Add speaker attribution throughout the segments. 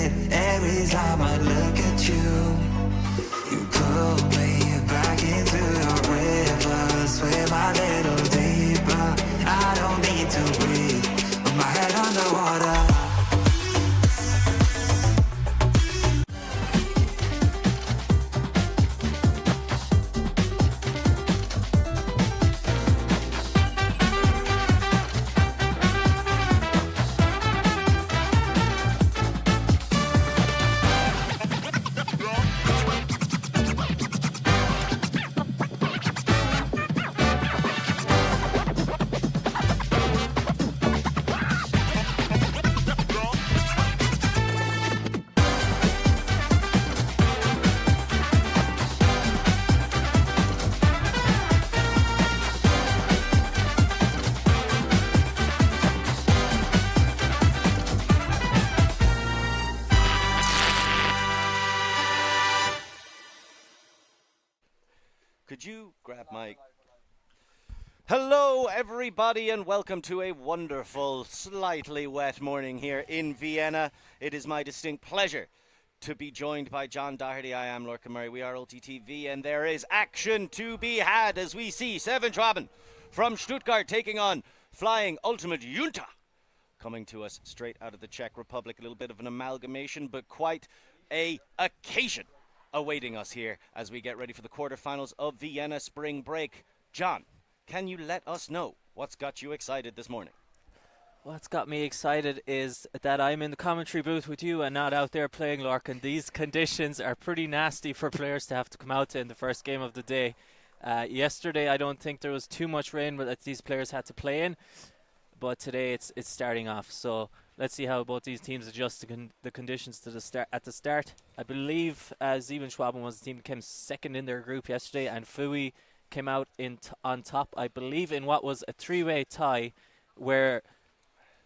Speaker 1: it every time I look at you. You pull me back into your river, swim a little deeper. I don't need to breathe with my head underwater.
Speaker 2: Could you grab my... Hello everybody and welcome to a wonderful, slightly wet morning here in Vienna. It is my distinct pleasure to be joined by John Doherty. I am Lorcan Murray. We are ULTI.TV and there is action to be had as we see 7Schwaben from Stuttgart taking on Flying Ultimate ULTI. Coming to us straight out of the Czech Republic. A little bit of an amalgamation but quite a occasion awaiting us here as we get ready for the quarterfinals of Vienna Spring Break. John, can you let us know what's got you excited this morning?
Speaker 3: What's got me excited is that I'm in the commentary booth with you and not out there playing, Lorcan. These conditions are pretty nasty for players to have to come out to in the first game of the day. Yesterday I don't think there was too much rain that these players had to play in, but today it's starting off. So let's see how both these teams adjust to the conditions to at the start. I believe 7Schwaben was the team that came second in their group yesterday, and Fooy came out on top, I believe, in what was a three-way tie, where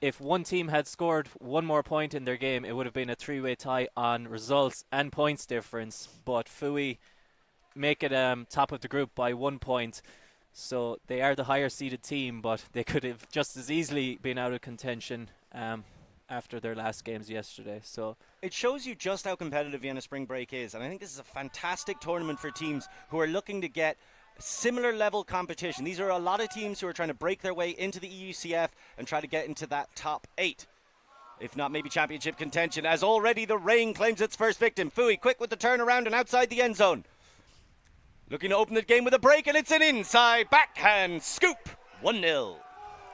Speaker 3: if one team had scored one more point in their game, it would have been a three-way tie on results and points difference. But Fooy make it top of the group by 1 point. So they are the higher seeded team, but they could have just as easily been out of contention after their last games yesterday. So
Speaker 2: it shows you just how competitive Vienna Spring Break is, and I think this is a fantastic tournament for teams who are looking to get similar level competition. These are a lot of teams who are trying to break their way into the EUCF and try to get into that top 8, if not maybe championship contention, as already the rain claims its first victim. Fooy quick with the turnaround and outside the end zone, looking to open the game with a break, and it's an inside backhand scoop. 1-0.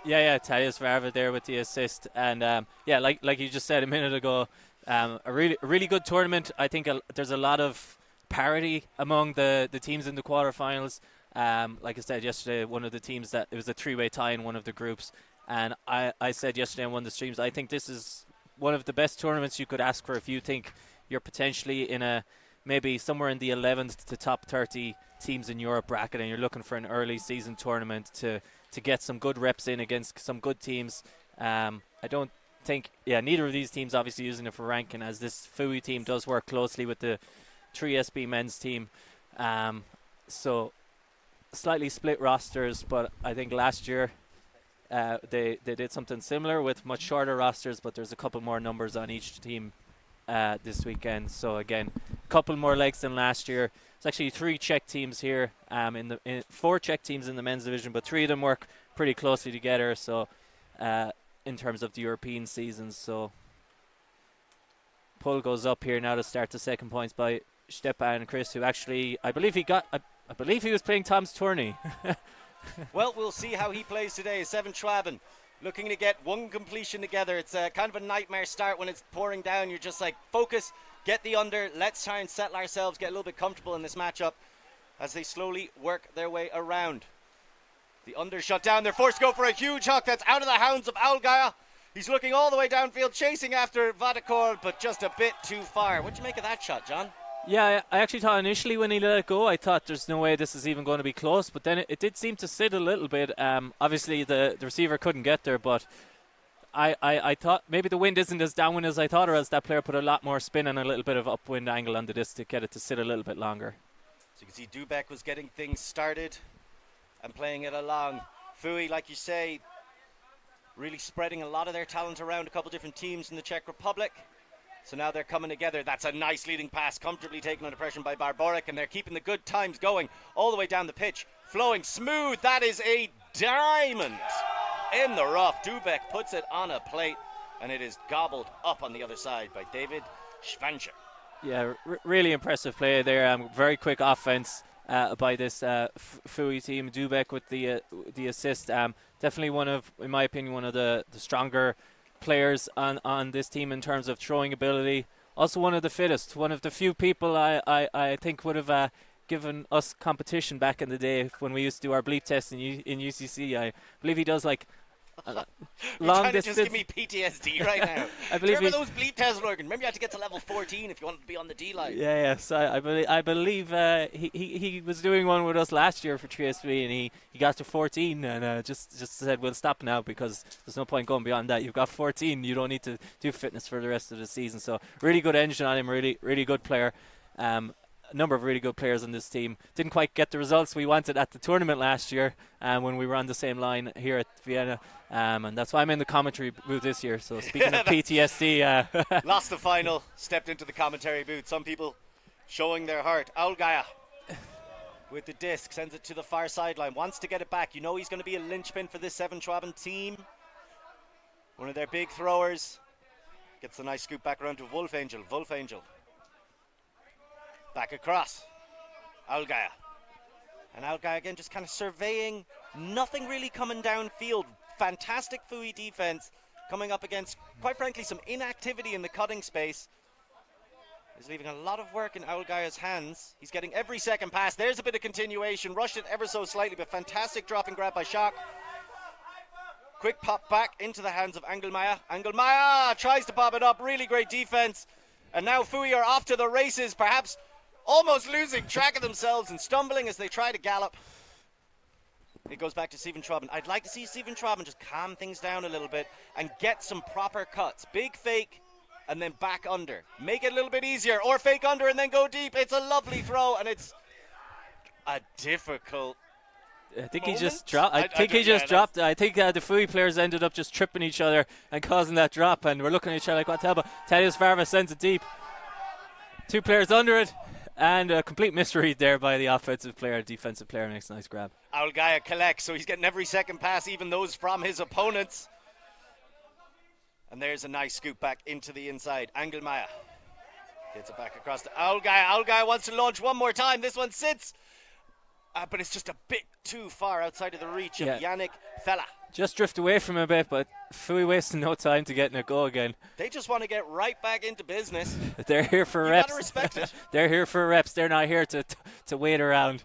Speaker 3: Yeah, Thaddeus Varva there with the assist. And yeah, like you just said a minute ago, a really good tournament. I think there's a lot of parity among the teams in the quarterfinals. Like I said yesterday, one of the teams that it was a three-way tie in one of the groups. And I said yesterday on one of the streams, I think this is one of the best tournaments you could ask for if you think you're potentially in maybe somewhere in the 11th to top 30 teams in Europe bracket, and you're looking for an early season tournament to get some good reps in against some good teams. I don't think, neither of these teams obviously using it for ranking, as this Fooy team does work closely with the 3SB men's team. So slightly split rosters, but I think last year they did something similar with much shorter rosters, but there's a couple more numbers on each team this weekend. So again, a couple more legs than last year. It's actually 3 Czech teams here, 4 Czech teams in the men's division, but 3 of them work pretty closely together. So in terms of the European seasons, so pull goes up here now to start the second points by Stepan Chris, who actually I believe he was playing Tom's tourney.
Speaker 2: Well, we'll see how he plays today. 7Schwaben looking to get one completion together. It's a kind of a nightmare start when it's pouring down. You're just like, focus, get the under, let's try and settle ourselves, get a little bit comfortable in this matchup as they slowly work their way around. The under shut down. They're forced to go for a huge hook. That's out of the hounds of Allgaier. He's looking all the way downfield, chasing after Vadakor, but just a bit too far. What'd you make of that shot, John?
Speaker 3: Yeah, I actually thought initially when he let it go, I thought there's no way this is even going to be close. But then it did seem to sit a little bit. Obviously, the receiver couldn't get there, but I thought maybe the wind isn't as downwind as I thought, or else that player put a lot more spin and a little bit of upwind angle on the disc to get it to sit a little bit longer.
Speaker 2: So you can see Dubek was getting things started and playing it along. Fooy, like you say, really spreading a lot of their talent around a couple different teams in the Czech Republic. So now they're coming together. That's a nice leading pass, comfortably taken under pressure by Barbaric, and they're keeping the good times going all the way down the pitch. Flowing smooth. That is a diamond in the rough. Dubek puts it on a plate, and it is gobbled up on the other side by David Schwancher.
Speaker 3: Yeah, really impressive play there. Very quick offense by this Fooy team. Dubek with the assist. Definitely one of, in my opinion, one of the stronger players on this team in terms of throwing ability. Also one of the fittest. One of the few people I think would have given us competition back in the day when we used to do our bleep test in UCC. I believe he does like long distance.
Speaker 2: Just give me PTSD right now.
Speaker 3: I believe
Speaker 2: remember those bleep tests, Logan? Remember you had to get to level 14 if you wanted to be on the D line.
Speaker 3: Yeah. So I believe he was doing one with us last year for 3SB, and he got to 14 and just said we'll stop now because there's no point going beyond that. You've got 14. You don't need to do fitness for the rest of the season. So really good engine on him. Really good player. A number of really good players on this team. Didn't quite get the results we wanted at the tournament last year when we were on the same line here at Vienna, and that's why I'm in the commentary booth this year. So speaking of PTSD,
Speaker 2: lost the final, stepped into the commentary booth. Some people showing their heart. Aulgaya with the disc sends it to the far sideline, wants to get it back. You know he's going to be a linchpin for this 7Schwaben team, one of their big throwers. Gets a nice scoop back around to Wolf Angel. Back across. Aulgaya. And Aulgaya again just kind of surveying. Nothing really coming downfield. Fantastic Fooy defense coming up against, quite frankly, some inactivity in the cutting space. He's leaving a lot of work in Aulgaya's hands. He's getting every second pass. There's a bit of continuation. Rushed it ever so slightly, but fantastic drop and grab by Schock. Quick pop back into the hands of Angelmeier. Angelmeier tries to pop it up. Really great defense. And now Fooy are off to the races, perhaps almost losing track of themselves and stumbling as they try to gallop. It goes back to 7Schwaben. I'd like to see 7Schwaben just calm things down a little bit and get some proper cuts. Big fake and then back under. Make it a little bit easier, or fake under and then go deep. It's a lovely throw, and it's a difficult
Speaker 3: I think
Speaker 2: moment?
Speaker 3: he just dropped. I think the Fooy players ended up just tripping each other and causing that drop, and we're looking at each other like, what the hell? But Thaddeus Varva sends it deep. Two players under it, and a complete misread there by the offensive player. Defensive player makes a nice grab.
Speaker 2: Aulgaya collects, so he's getting every second pass, even those from his opponents. And there's a nice scoop back into the inside. Angelmeier gets it back across to Aulgaya. Aulgaya wants to launch one more time. This one sits, but it's just a bit too far outside of the reach of Yannick Fella.
Speaker 3: Just drift away from him a bit, but Fooy wasting no time to get in a go again.
Speaker 2: They just want to get right back into business.
Speaker 3: They're here for
Speaker 2: you
Speaker 3: reps.
Speaker 2: You gotta respect it.
Speaker 3: They're here for reps. They're not here to wait around.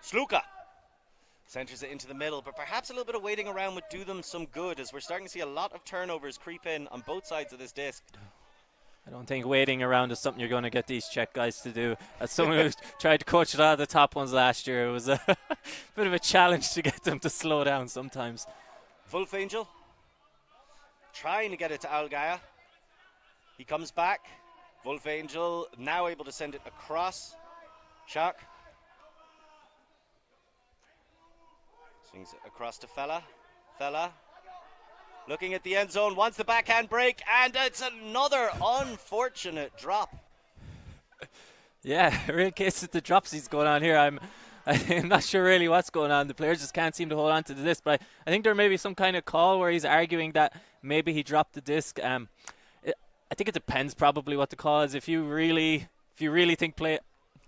Speaker 2: Sluka centers it into the middle, but perhaps a little bit of waiting around would do them some good, as we're starting to see a lot of turnovers creep in on both sides of this disc.
Speaker 3: I don't think waiting around is something you're going to get these Czech guys to do. As someone who tried to coach a lot of the top ones last year, it was a bit of a challenge to get them to slow down sometimes.
Speaker 2: Wolf Angel trying to get it to Aulgaya. He comes back. Wolf Angel now able to send it across. Schock swings it across to Fella. Fella looking at the end zone, wants the backhand break, and it's another unfortunate drop.
Speaker 3: Yeah, real case of the drops he's going on here. I'm not sure really what's going on. The players just can't seem to hold on to the disc, but I think there may be some kind of call where he's arguing that maybe he dropped the disc. I think it depends probably what the call is. If you really think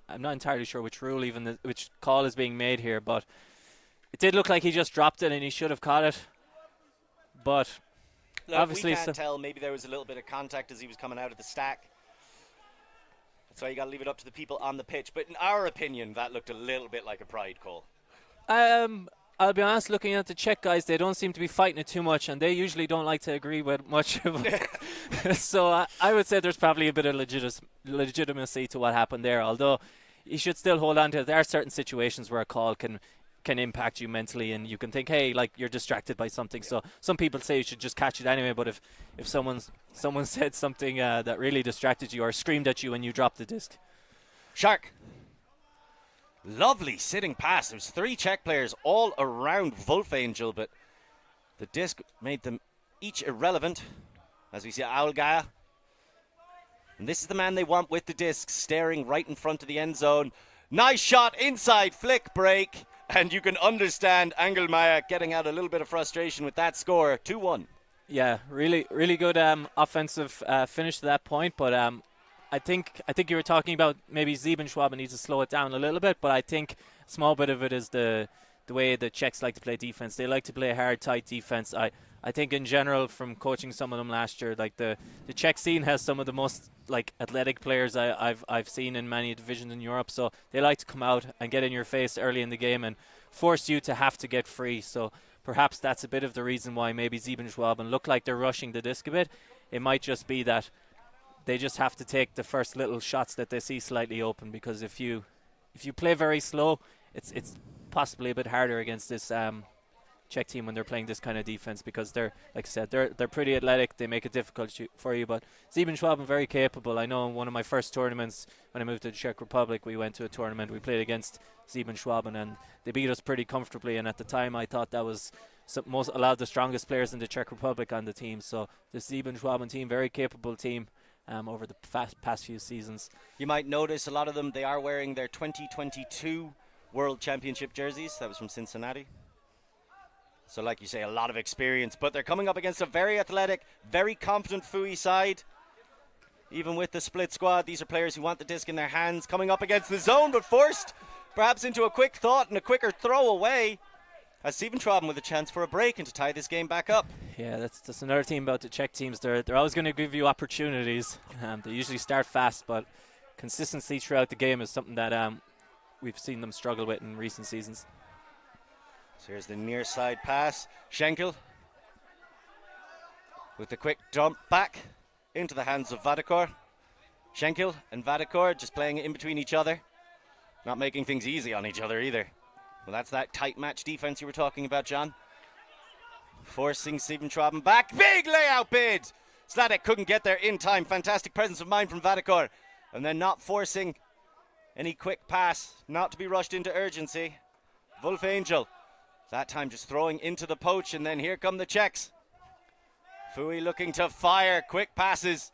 Speaker 3: I'm not entirely sure which rule which call is being made here, but it did look like he just dropped it and he should have caught it. But
Speaker 2: look,
Speaker 3: obviously,
Speaker 2: we can't tell. Maybe there was a little bit of contact as he was coming out of the stack. That's why you got to leave it up to the people on the pitch. But in our opinion, that looked a little bit like a pride call.
Speaker 3: I'll be honest, looking at the Czech guys, they don't seem to be fighting it too much, and they usually don't like to agree with much of it. So I would say there's probably a bit of legitimacy to what happened there, although you should still hold on to it. There are certain situations where a call can impact you mentally, and you can think, hey, like, you're distracted by something. So some people say you should just catch it anyway, but if someone said something that really distracted you or screamed at you when you dropped the disc.
Speaker 2: Shark. Lovely sitting pass. There's 3 Czech players all around Wolf Angel, but the disc made them each irrelevant. As we see Aulgaya And this is the man they want with the disc, staring right in front of the end zone. Nice shot, inside, flick, break. And you can understand Engelmeyer getting out a little bit of frustration with that score, 2-1.
Speaker 3: Yeah, really good offensive finish to that point. But I think you were talking about maybe 7Schwaben needs to slow it down a little bit. But I think a small bit of it is the way the Czechs like to play defense. They like to play hard, tight defense. I think in general, from coaching some of them last year, like the Czech scene has some of the most like athletic players I've seen in many divisions in Europe. So they like to come out and get in your face early in the game and force you to have to get free. So perhaps that's a bit of the reason why maybe 7Schwaben look like they're rushing the disc a bit. It might just be that they just have to take the first little shots that they see slightly open, because if you play very slow, it's possibly a bit harder against this Czech team when they're playing this kind of defense, because they're, like I said, they're pretty athletic. They make it difficult for you. But 7Schwaben very capable. I know in one of my first tournaments when I moved to the Czech Republic, we went to a tournament. We played against 7Schwaben and they beat us pretty comfortably. And at the time, I thought that was a lot of the strongest players in the Czech Republic on the team. So the 7Schwaben team, very capable team over the past few seasons.
Speaker 2: You might notice a lot of them, they are wearing their 2022 World Championship jerseys. That was from Cincinnati. So like you say, a lot of experience, but they're coming up against a very athletic, very confident Fooy side. Even with the split squad, these are players who want the disc in their hands, coming up against the zone, but forced perhaps into a quick thought and a quicker throw away. As 7Schwaben with a chance for a break and to tie this game back up.
Speaker 3: Yeah, that's another thing about the Czech teams. They're always going to give you opportunities. They usually start fast, but consistency throughout the game is something that we've seen them struggle with in recent seasons.
Speaker 2: So here's the near side pass. Schenkel with the quick dump back into the hands of Vadakor. Schenkel and Vadakor just playing in between each other. Not making things easy on each other either. Well, that's that tight match defense you were talking about, John. Forcing 7Schwaben back. Big layout bid. Sladek couldn't get there in time. Fantastic presence of mind from Vadakor. And then not forcing any quick pass. Not to be rushed into urgency. Wolf Angel. That time just throwing into the poach, and then here come the Czechs. Fooy looking to fire, quick passes,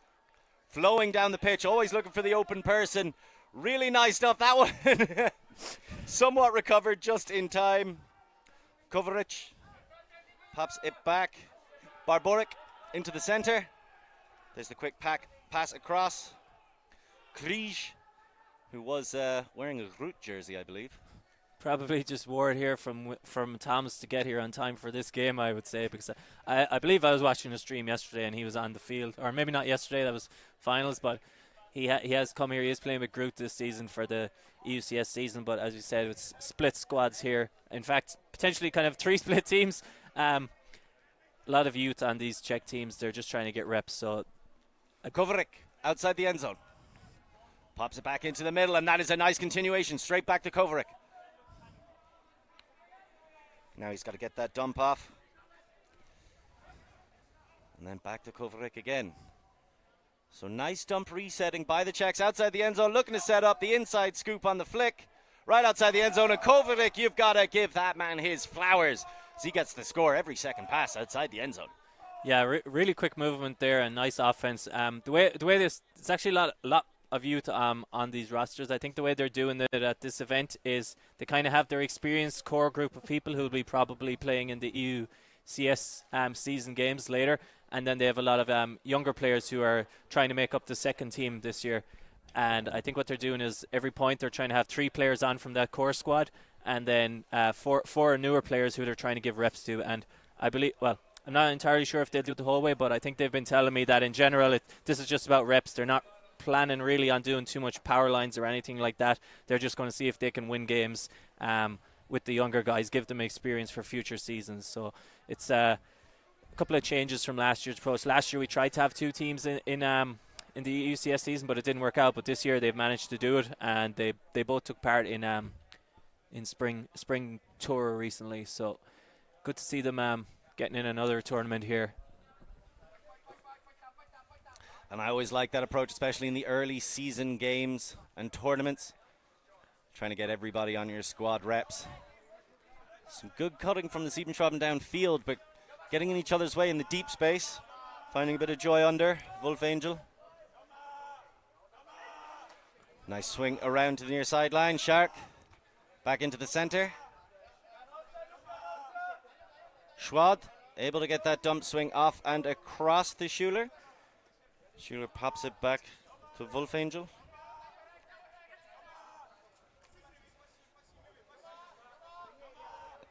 Speaker 2: flowing down the pitch, always looking for the open person. Really nice stuff, that one. Somewhat recovered just in time. Kovaric pops it back. Barboric into the center. There's the quick pass across. Krij, who was wearing a Groot jersey, I believe.
Speaker 3: Probably just wore it here from Thomas to get here on time for this game, I would say, because I believe I was watching a stream yesterday and he was on the field, or maybe not yesterday, that was finals, but he has come here. He is playing with Groot this season for the EUCS season, but as you said, it's split squads here. In fact, potentially kind of 3 split teams. A lot of youth on these Czech teams. They're just trying to get reps. So
Speaker 2: Kovaric outside the end zone. Pops it back into the middle, and that is a nice continuation. Straight back to Kovaric. Now he's got to get that dump off. And then back to Kovaric again. So nice dump resetting by the Czechs outside the end zone, looking to set up the inside scoop on the flick. Right outside the end zone, and Kovaric, you've got to give that man his flowers, as he gets the score every second pass outside the end zone.
Speaker 3: Yeah, really quick movement there and nice offense. The way this, it's actually a lot of youth on these rosters. I think the way they're doing it at this event is they kind of have their experienced core group of people who will be probably playing in the EUCS season games later, and then they have a lot of younger players who are trying to make up the second team this year. And I think what they're doing is every point they're trying to have 3 players on from that core squad, and then four newer players who they're trying to give reps to. And I believe, well, I'm not entirely sure if they'll do it the whole way, but I think they've been telling me that in general this is just about reps. They're not planning really on doing too much power lines or anything like that. They're just going to see if they can win games with the younger guys, give them experience for future seasons. So it's a couple of changes from last year's approach. Last year we tried to have 2 teams in the UCS season, but it didn't work out. But this year they've managed to do it, and they both took part in spring tour recently. So good to see them getting in another tournament here.
Speaker 2: And I always like that approach, especially in the early season games and tournaments. Trying to get everybody on your squad reps. Some good cutting from the 7Schwaben downfield, but getting in each other's way in the deep space. Finding a bit of joy under Wolf Angel. Nice swing around to the near sideline. Shark back into the center. Schwad able to get that dump swing off and across to Schuler. Schuler pops it back to Wolfangel.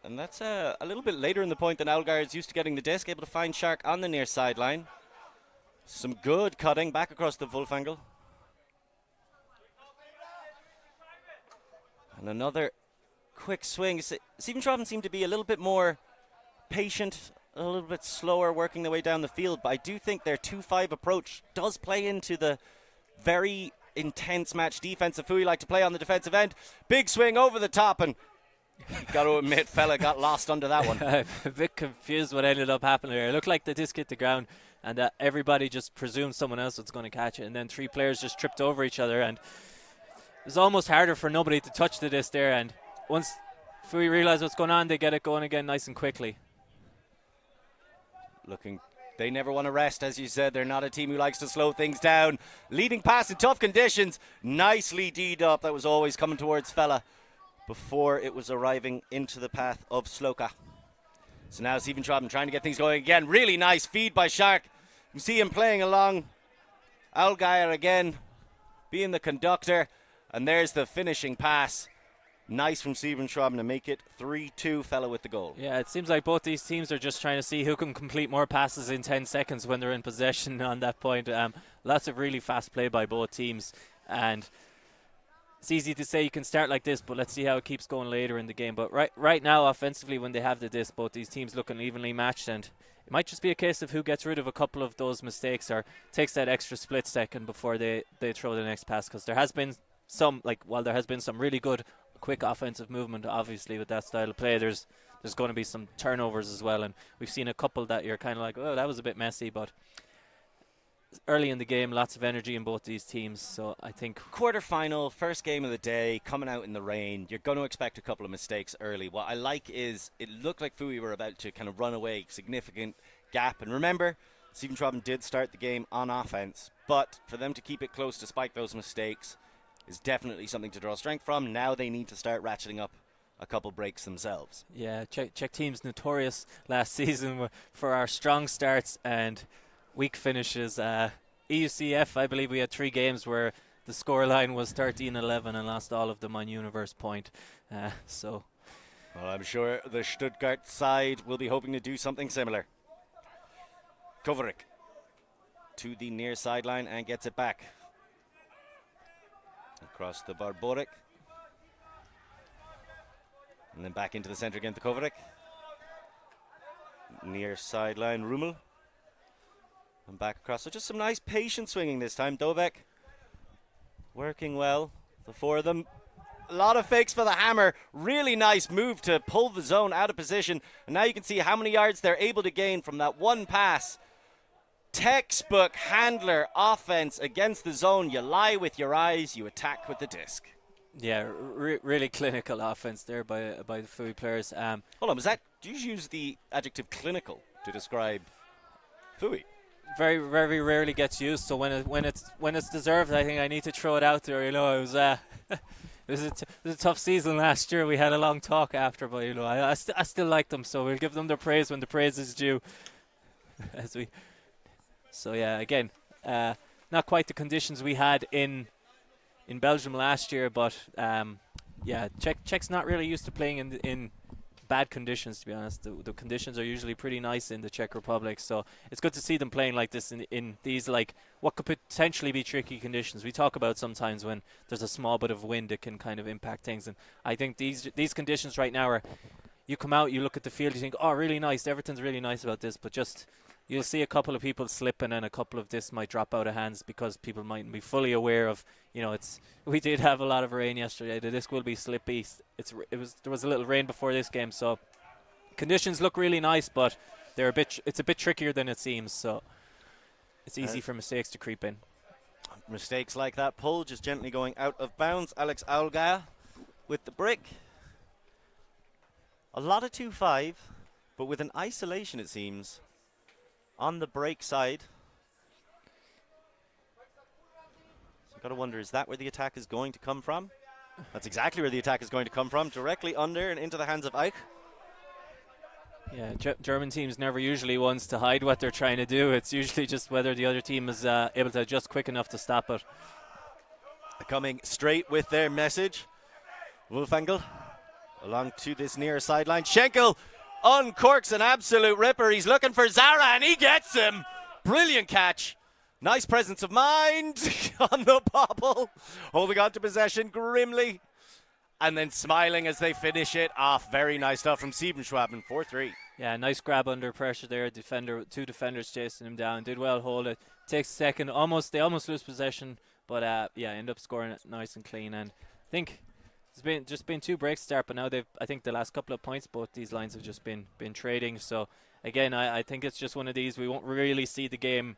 Speaker 2: And that's a little bit later in the point than Algar is used to getting the disc. Able to find Shark on the near sideline. Some good cutting back across the Wolfangel. And another quick swing. 7Schwaben seemed to be a little bit more patient, a little bit slower working their way down the field. But I do think their 2-5 approach does play into the very intense match defense of Fooy like to play on the defensive end. Big swing over the top, and got to admit, fella got lost under that one.
Speaker 3: I'm a bit confused what ended up happening here. It looked like the disc hit the ground and everybody just presumed someone else was going to catch it, and then 3 players just tripped over each other, and it was almost harder for nobody to touch the disc there. And once Fooy realize what's going on, they get it going again nice and quickly.
Speaker 2: They never want to rest, as you said. They're not a team who likes to slow things down. Leading pass in tough conditions. Nicely D'd up. That was always coming towards fella before it was arriving into the path of Sloka. So now 7Schwaben trying to get things going again. Really nice feed by Shark. You see him playing along. Algar again being the conductor. And there's the finishing pass. Nice from 7Schwaben to make it 3-2, fella with the goal.
Speaker 3: Yeah, it seems like both these teams are just trying to see who can complete more passes in 10 seconds when they're in possession on that point. Lots of really fast play by both teams. And it's easy to say you can start like this, but let's see how it keeps going later in the game. But right now, offensively, when they have the disc, both these teams looking evenly matched, and it might just be a case of who gets rid of a couple of those mistakes or takes that extra split second before they throw the next pass. Because there has been while there has been some really good quick offensive movement, obviously, with that style of play, there's going to be some turnovers as well. And we've seen a couple that you're kind of like, oh, that was a bit messy, but early in the game, lots of energy in both these teams. So I think
Speaker 2: quarterfinal, first game of the day, coming out in the rain, you're going to expect a couple of mistakes early. What I like is it looked like Fooy were about to kind of run away, significant gap. And remember, 7Schwaben did start the game on offense, but for them to keep it close despite those mistakes is definitely something to draw strength from. Now they need to start ratcheting up a couple breaks themselves.
Speaker 3: Yeah, Czech team's notorious last season for our strong starts and weak finishes. EUCF, I believe we had 3 games where the scoreline was 13-11 and lost all of them on Universe Point. Well,
Speaker 2: I'm sure the Stuttgart side will be hoping to do something similar. Kovarik to the near sideline and gets it back. Across the Barborik. And then back into the centre again to Kovarik. Near sideline, Rummel. And back across. So just some nice patient swinging this time. Dovek working well. The 4 of them. A lot of fakes for the hammer. Really nice move to pull the zone out of position. And now you can see how many yards they're able to gain from that one pass. Textbook handler offense against the zone. You lie with your eyes, you attack with the disc.
Speaker 3: Yeah, really clinical offense there by the Fooy players.
Speaker 2: Hold on, do you use the adjective clinical to describe Fooy?
Speaker 3: Very, very rarely gets used. So when it's deserved, I think I need to throw it out there. You know, it was it was a tough season last year. We had a long talk after, but you know, I still like them. So we'll give them their praise when the praise is due. So yeah, again, not quite the conditions we had in Belgium last year, but yeah, Czech's not really used to playing in bad conditions, to be honest. The conditions are usually pretty nice in the Czech Republic, so it's good to see them playing like this in these, like, what could potentially be tricky conditions. We talk about sometimes when there's a small bit of wind, it can kind of impact things, and I think these conditions right now are, you come out, you look at the field, you think, oh, really nice, everything's really nice about this, but just you'll see a couple of people slipping and a couple of this might drop out of hands because people mightn't be fully aware of, you know, we did have a lot of rain yesterday. The disc will be slippy. There was a little rain before this game, so conditions look really nice, but it's a bit trickier than it seems, so it's easy for mistakes to creep in.
Speaker 2: Mistakes like that pull just gently going out of bounds. Alex Aulgaya with the brick. A lot of 2-5, but with an isolation, it seems, on the break side. Gotta wonder, is that where the attack is going to come from? That's exactly where the attack is going to come from, directly under and into the hands of Eich.
Speaker 3: Yeah, German teams never usually wants to hide what they're trying to do. It's usually just whether the other team is able to adjust quick enough to stop it.
Speaker 2: Coming straight with their message. Wolfangel along to this near sideline. Schenkel uncorks an absolute ripper. He's looking for Zara and he gets him. Brilliant catch. Nice presence of mind on the bobble. Holding on to possession grimly. And then smiling as they finish it off. Very nice stuff from 7Schwaben, 4-3.
Speaker 3: Yeah, nice grab under pressure there. Two defenders chasing him down. Did well hold it. Takes a second. They almost lose possession. But yeah, end up scoring it nice and clean. And I think it's just been 2 breaks to start. But now I think the last couple of points, both these lines have just been trading. So again, I think it's just one of these. We won't really see the game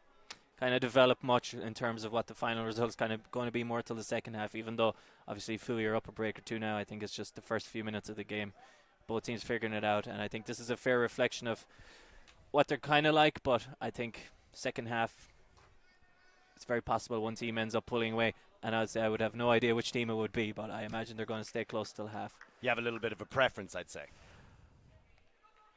Speaker 3: kind of develop much in terms of what the final result's kind of going to be more till the second half, even though obviously Fooy are up a break or 2 now. I think it's just the first few minutes of the game, both teams figuring it out, and I think this is a fair reflection of what they're kind of like. But I think second half, it's very possible one team ends up pulling away, and I'd say I would have no idea which team it would be, but I imagine they're going to stay close till half.
Speaker 2: You have a little bit of a preference, I'd say.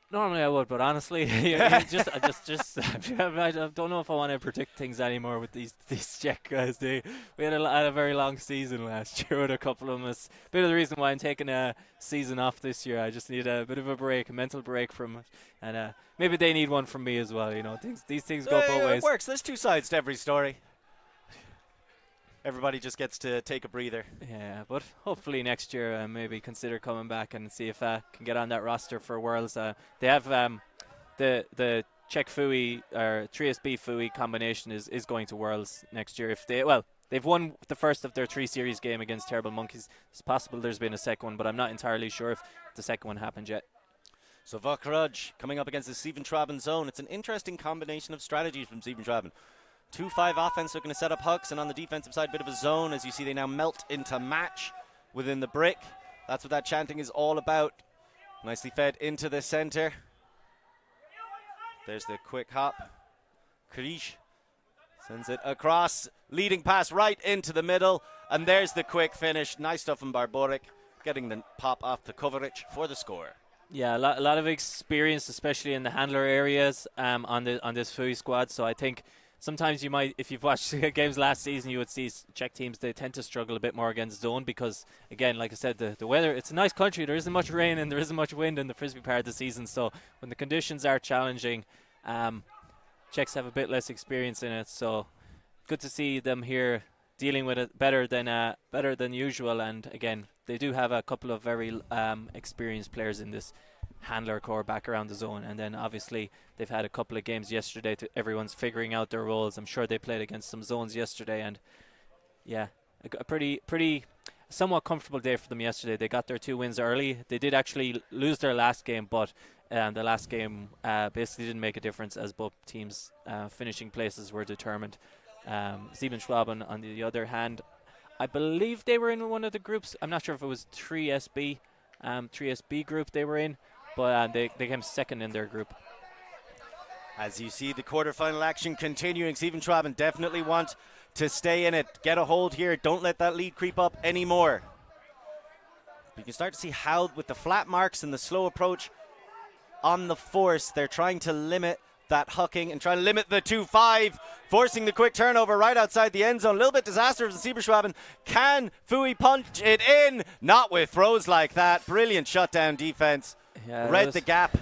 Speaker 3: Normally I would, but honestly, I don't know if I want to predict things anymore with these Czech guys. We had a very long season last year with a couple of them. It's a bit of the reason why I'm taking a season off this year. I just need a bit of a break, a mental break from it, and maybe they need one from me as well. You know, these things go both ways.
Speaker 2: It works. There's 2 sides to every story. Everybody just gets to take a breather.
Speaker 3: Yeah, but hopefully next year maybe consider coming back and see if I can get on that roster for Worlds. They have the Czech Fooy or 3SB Fooy combination is going to Worlds next year. They've won the first of their 3 series game against Terrible Monkeys. It's possible there's been a second one, but I'm not entirely sure if the second one happened yet.
Speaker 2: So Vokruj coming up against the 7Schwaben zone. It's an interesting combination of strategies from 7Schwaben. 2-5 offense, looking to set up hucks, and on the defensive side, bit of a zone. As you see, they now melt into match within the brick. That's what that chanting is all about. Nicely fed into the center. There's the quick hop. Krish sends it across, leading pass right into the middle, and there's the quick finish. Nice stuff from Barboric, getting the pop off the coverage for the score.
Speaker 3: Yeah, a lot of experience, especially in the handler areas on this Fooy squad. So I think sometimes you might, if you've watched games last season, you would see Czech teams, they tend to struggle a bit more against zone because, again, like I said, the weather, it's a nice country. There isn't much rain and there isn't much wind in the Frisbee part of the season. So when the conditions are challenging, Czechs have a bit less experience in it. So good to see them here dealing with it better than usual. And again, they do have a couple of very experienced players in this handler core back around the zone, and then obviously they've had a couple of games yesterday everyone's figuring out their roles. I'm sure they played against some zones yesterday, and yeah, a pretty somewhat comfortable day for them yesterday. They got their 2 wins early. They did actually lose their last game, but the last game basically didn't make a difference as both teams finishing places were determined. 7Schwaben on the other hand, I believe they were in one of the groups. I'm not sure if it was 3SB group they were in, but they came second in their group.
Speaker 2: As you see the quarterfinal action continuing, 7Schwaben definitely want to stay in it. Get a hold here. Don't let that lead creep up anymore. You can start to see how, with the flat marks and the slow approach on the force, they're trying to limit that hucking and trying to limit the 2-5, forcing the quick turnover right outside the end zone. A little bit disastrous for 7Schwaben. Can Fooy punch it in? Not with throws like that. Brilliant shutdown defense.
Speaker 3: Yeah,
Speaker 2: read the gap,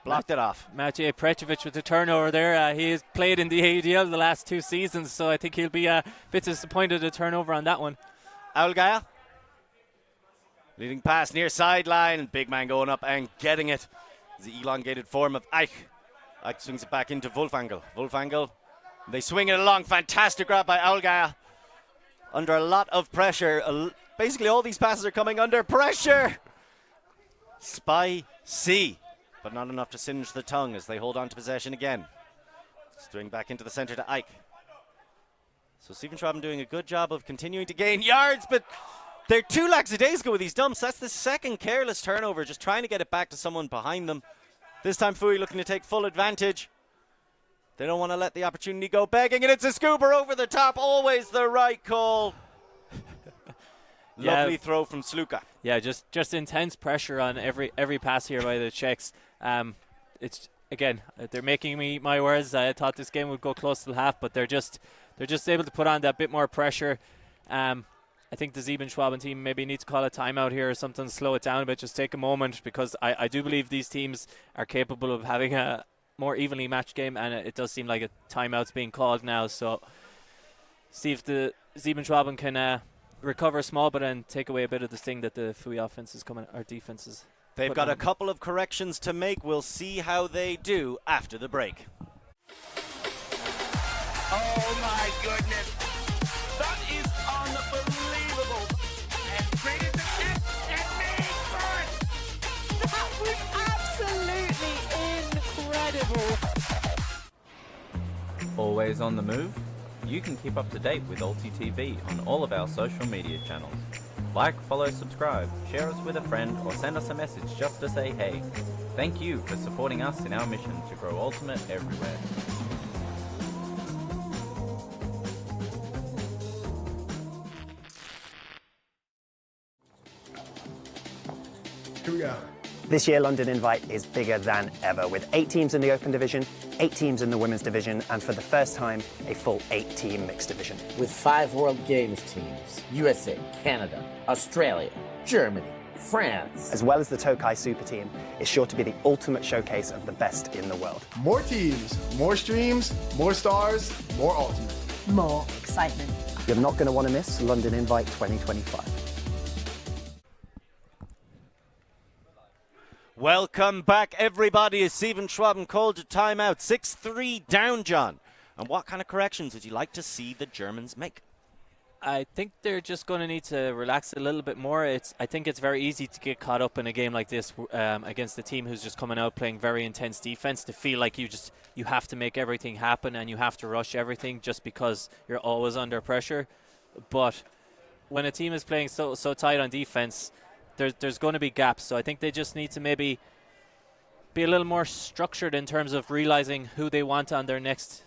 Speaker 2: blocked it off.
Speaker 3: Maciej Prečević with the turnover there. He has played in the ADL the last 2 seasons, so I think he'll be a bit disappointed at turnover on that one.
Speaker 2: Aulgaya leading pass near sideline. Big man going up and getting it. The elongated form of Eich. Eich swings it back into Wolfangel. Wolfangel, they swing it along. Fantastic grab by Aulgaya. Under a lot of pressure. Basically all these passes are coming under pressure. Spicy, but not enough to singe the tongue as they hold on to possession again. Swing back into the center to Eich. So 7Schwaben doing a good job of continuing to gain yards, but they're 2 lackadaisical with these dumps. That's the second careless turnover, just trying to get it back to someone behind them. This time Fooy looking to take full advantage. They don't want to let the opportunity go begging, and it's a scooper over the top. Always the right call. Lovely throw from Sluka.
Speaker 3: Yeah, just intense pressure on every pass here by the Czechs. It's again, they're making me my words. I thought this game would go close to the half, but they're just able to put on that bit more pressure. I think the 7Schwaben team maybe need to call a timeout here or something, slow it down a bit, just take a moment, because I do believe these teams are capable of having a more evenly matched game, and it does seem like a timeout's being called now. So see if the 7Schwaben can recover small, but then take away a bit of the sting that the Fooy offense is coming, our defenses.
Speaker 2: They've got a couple of corrections to make. We'll see how they do after the break.
Speaker 4: Oh my goodness. That is unbelievable. And bring it to That was absolutely incredible.
Speaker 5: Always on the move? You can keep up to date with ULTI.TV on all of our social media channels. Like, follow, subscribe, share us with a friend, or send us a message just to say hey. Thank you for supporting us in our mission to grow Ultimate everywhere.
Speaker 6: Here we go.
Speaker 7: This year, London Invite is bigger than ever, with 8 teams in the Open Division, 8 teams in the Women's Division, and for the first time, a full 8-team mixed division.
Speaker 8: With 5 World Games teams, USA, Canada, Australia, Germany, France.
Speaker 7: As well as the Tokai Super Team, it's sure to be the ultimate showcase of the best in the world.
Speaker 6: More teams, more streams, more stars, more ultimate.
Speaker 9: More excitement.
Speaker 7: You're not going to want to miss London Invite 2025.
Speaker 2: Welcome back, everybody, as 7Schwaben called a timeout. 6-3 down, John. And what kind of corrections would you like to see the Germans make?
Speaker 3: I think they're just going to need to relax a little bit more. I think it's very easy to get caught up in a game like this against a team who's just coming out playing very intense defense, to feel like you have to make everything happen and you have to rush everything just because you're always under pressure. But when a team is playing so tight on defense, there's going to be gaps. So I think they just need to maybe be a little more structured in terms of realizing who they want on their next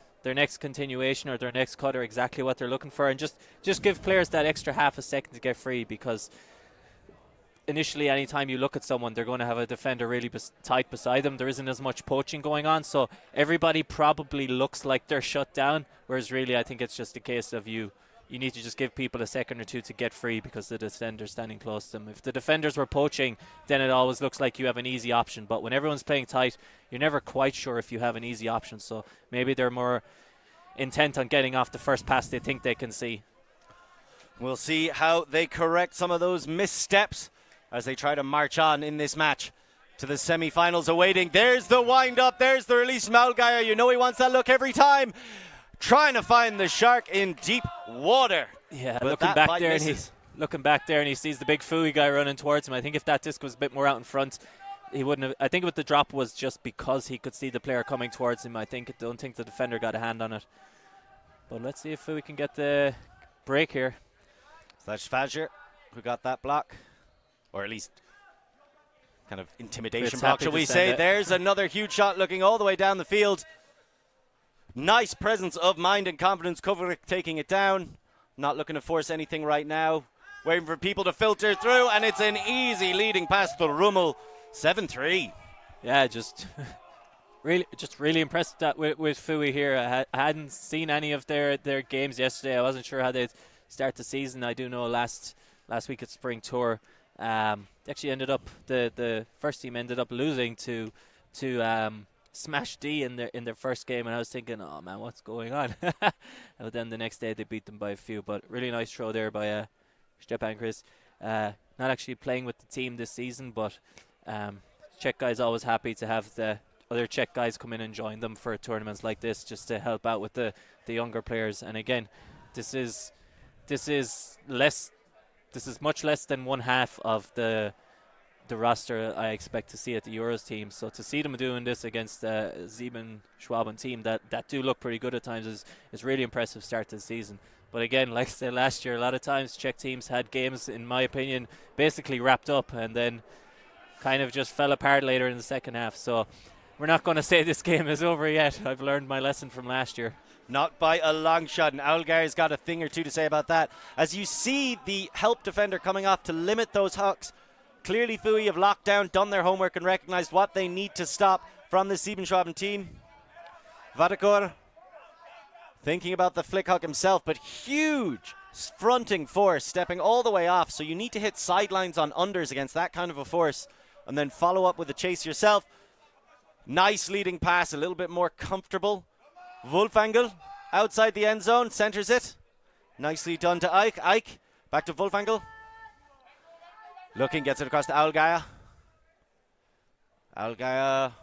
Speaker 3: continuation or their next cut, or exactly what they're looking for, and just give players that extra half a second to get free, because initially anytime you look at someone, they're going to have a defender really tight beside them. There isn't as much poaching going on, so everybody probably looks like they're shut down, whereas really I think it's just a case of you need to just give people a second or two to get free because the defender's standing close to them. If the defenders were poaching, then it always looks like you have an easy option. But when everyone's playing tight, you're never quite sure if you have an easy option. So maybe they're more intent on getting off the first pass they think they can see.
Speaker 2: We'll see how they correct some of those missteps as they try to march on in this match to the semi-finals awaiting. There's the wind-up. There's the release from Maulgeier. You know he wants that look every time. Trying to find the shark in deep water.
Speaker 3: Yeah,
Speaker 2: but
Speaker 3: looking back there and he sees the big Fooy guy running towards him. I think if that disc was a bit more out in front, he wouldn't have. I think with the drop was just because he could see the player coming towards him. Don't think the defender got a hand on it. But let's see if Fooy can get the break here.
Speaker 2: That's Fajr who got that block, or at least kind of intimidation block, shall we say. There's another huge shot looking all the way down the field. Nice presence of mind and confidence. Kovarik taking it down. Not looking to force anything right now. Waiting for people to filter through, and it's an easy leading pass to Rummel. 7-3.
Speaker 3: Yeah, just really impressed with Fooy here. I hadn't seen any of their games yesterday. I wasn't sure how they'd start the season. I do know last week at Spring Tour, actually ended up the first team ended up losing to Smash D in their first game, and I was thinking, oh man, what's going on? But then the next day they beat them by a few. But really nice throw there by Stepan Chris. Not actually playing with the team this season, but Czech guys always happy to have the other Czech guys come in and join them for tournaments like this, just to help out with the younger players. And again, this is much less than one half of the roster I expect to see at the Euros team. So to see them doing this against a 7Schwaben team that do look pretty good at times is really impressive start to the season. But again, like I said last year, a lot of times Czech teams had games, in my opinion, basically wrapped up and then kind of just fell apart later in the second half. So we're not going to say this game is over yet. I've learned my lesson from last year.
Speaker 2: Not by a long shot, and Algar's got a thing or two to say about that. As you see the help defender coming off to limit those hucks, clearly Fooy have locked down, done their homework, and recognized what they need to stop from the 7Schwaben team. Vadakor thinking about the flick huck himself, but huge fronting force, stepping all the way off, so you need to hit sidelines on unders against that kind of a force, and then follow up with the chase yourself. Nice leading pass, a little bit more comfortable. Wolfangel outside the end zone, centers it. Nicely done to Ike. Ike back to Wolfangel. Looking, gets it across to Algaya. Algaya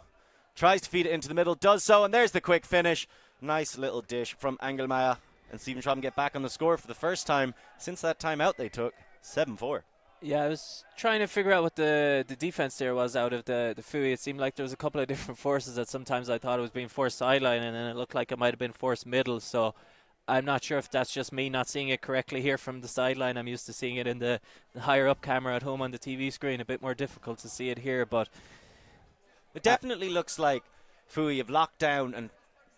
Speaker 2: tries to feed it into the middle, does so, and there's the quick finish. Nice little dish from Engelmeyer. And 7Schwaben get back on the score for the first time since that timeout they took. 7-4.
Speaker 3: Yeah, I was trying to figure out what the defense there was out of the Fooy. It seemed like there was a couple of different forces that sometimes I thought it was being forced sideline, and then it looked like it might have been forced middle. So I'm not sure if that's just me not seeing it correctly here from the sideline. I'm used to seeing it in the higher up camera at home on the TV screen. A bit more difficult to see it here, but
Speaker 2: it definitely looks like Fooy have locked down, and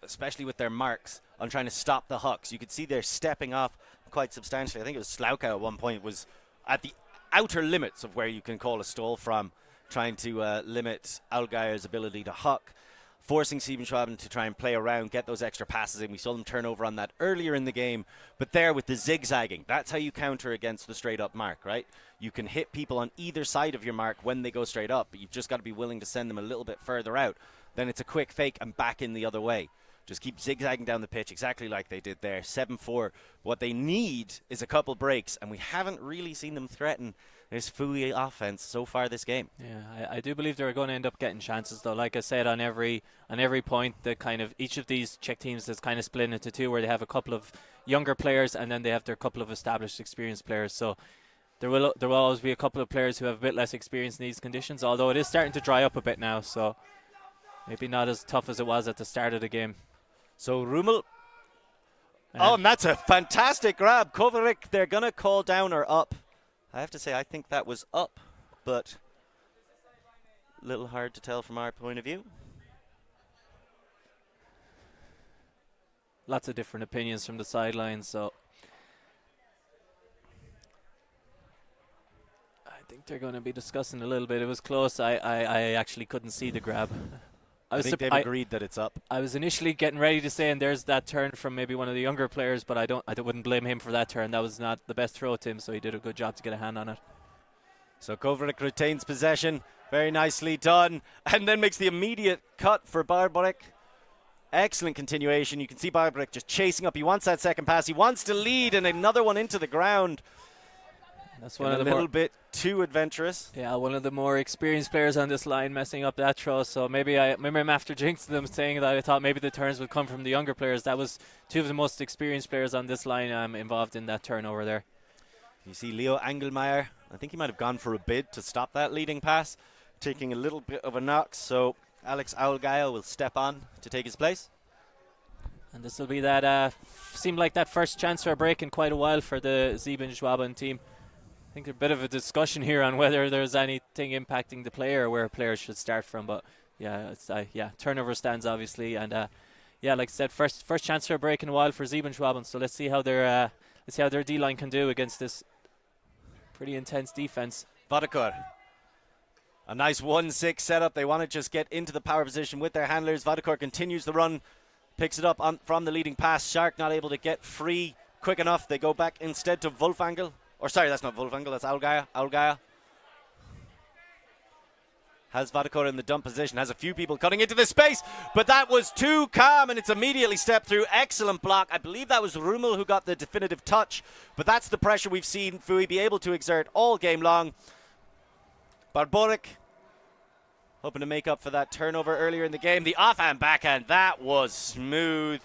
Speaker 2: especially with their marks on trying to stop the hucks. You could see they're stepping off quite substantially. I think it was Slauka at one point was at the outer limits of where you can call a stall from, trying to limit Algaier's ability to huck, forcing 7Schwaben to try and play around, get those extra passes in. We saw them turn over on that earlier in the game, but there with the zigzagging, that's how you counter against the straight up mark, right? You can hit people on either side of your mark when they go straight up, but you've just got to be willing to send them a little bit further out. Then it's a quick fake and back in the other way. Just keep zigzagging down the pitch exactly like they did there. 7-4. What they need is a couple breaks, and we haven't really seen them threaten this Fooy offense so far this game.
Speaker 3: yeah, I do believe they're going to end up getting chances, though. Like I said, on every point, the kind of each of these Czech teams is kind of split into two, where they have a couple of younger players and then they have their couple of established, experienced players. So there will always be a couple of players who have a bit less experience in these conditions, although it is starting to dry up a bit now, so maybe not as tough as it was at the start of the game.
Speaker 2: So Rummel. Oh, and that's a fantastic grab. Kovarik, they're going to call down or up. I have to say, I think that was up, but a little hard to tell from our point of view.
Speaker 3: Lots of different opinions from the sidelines, so I think they're going to be discussing a little bit. It was close. I actually couldn't see the grab.
Speaker 2: I think they've agreed that it's up.
Speaker 3: I was initially getting ready to say, and there's that turn from maybe one of the younger players, but I wouldn't blame him for that turn. That was not the best throw to him, so he did a good job to get a hand on it.
Speaker 2: So Kovarik retains possession. Very nicely done. And then makes the immediate cut for Barbarek. Excellent continuation. You can see Barbarek just chasing up. He wants that second pass. He wants to lead, and another one into the ground.
Speaker 3: That's one of the
Speaker 2: a little bit too adventurous.
Speaker 3: Yeah, one of the more experienced players on this line messing up that throw. So maybe I'm after jinxing them, saying that I thought maybe the turns would come from the younger players. That was two of the most experienced players on this line involved in that turnover there.
Speaker 2: You see Leo Engelmeyer. I think he might have gone for a bid to stop that leading pass, taking a little bit of a knock. So Alex Aulgaio will step on to take his place.
Speaker 3: And this will be that, seemed like that first chance for a break in quite a while for the 7Schwaben team. I think there's a bit of a discussion here on whether there's anything impacting the player or where players should start from. But yeah, it's turnover stands obviously, and yeah, like I said, first chance for a break in a while for 7Schwaben. So let's see how their D line can do against this pretty intense defense.
Speaker 2: Vadakor. A nice 1-6 setup. They want to just get into the power position with their handlers. Vadakor continues the run, picks it up from the leading pass. Shark not able to get free quick enough. They go back instead to Wolfangel. Or sorry, that's not Wolfangel, that's Aulgaia. Aulgaia has Vadakor in the dump position, has a few people cutting into the space, but that was too calm, and it's immediately stepped through. Excellent block. I believe that was Rummel who got the definitive touch, but that's the pressure we've seen Fooy be able to exert all game long. Barborek hoping to make up for that turnover earlier in the game. The offhand backhand, that was smooth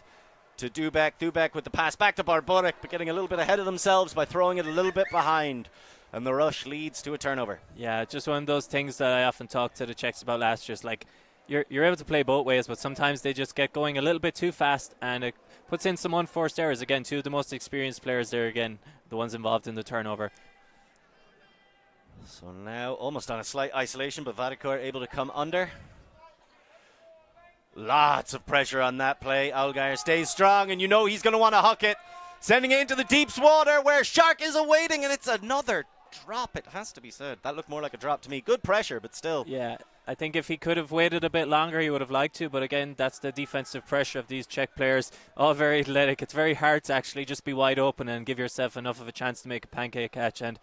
Speaker 2: to Dubek. Dubek with the pass back to Barborek, but getting a little bit ahead of themselves by throwing it a little bit behind. And the rush leads to a turnover.
Speaker 3: Yeah, just one of those things that I often talk to the Czechs about last year. It's like you're able to play both ways, but sometimes they just get going a little bit too fast, and it puts in some unforced errors. Again, two of the most experienced players there, again, the ones involved in the turnover.
Speaker 2: So now almost on a slight isolation, but Vadakor able to come under. Lots of pressure on that play. Allgaier stays strong, and you know he's going to want to huck it. Sending it into the deep water where Shark is awaiting, and it's another drop, it has to be said. That looked more like a drop to me. Good pressure, but still.
Speaker 3: Yeah, I think if he could have waited a bit longer, he would have liked to. But again, that's the defensive pressure of these Czech players. All very athletic. It's very hard to actually just be wide open and give yourself enough of a chance to make a pancake catch. And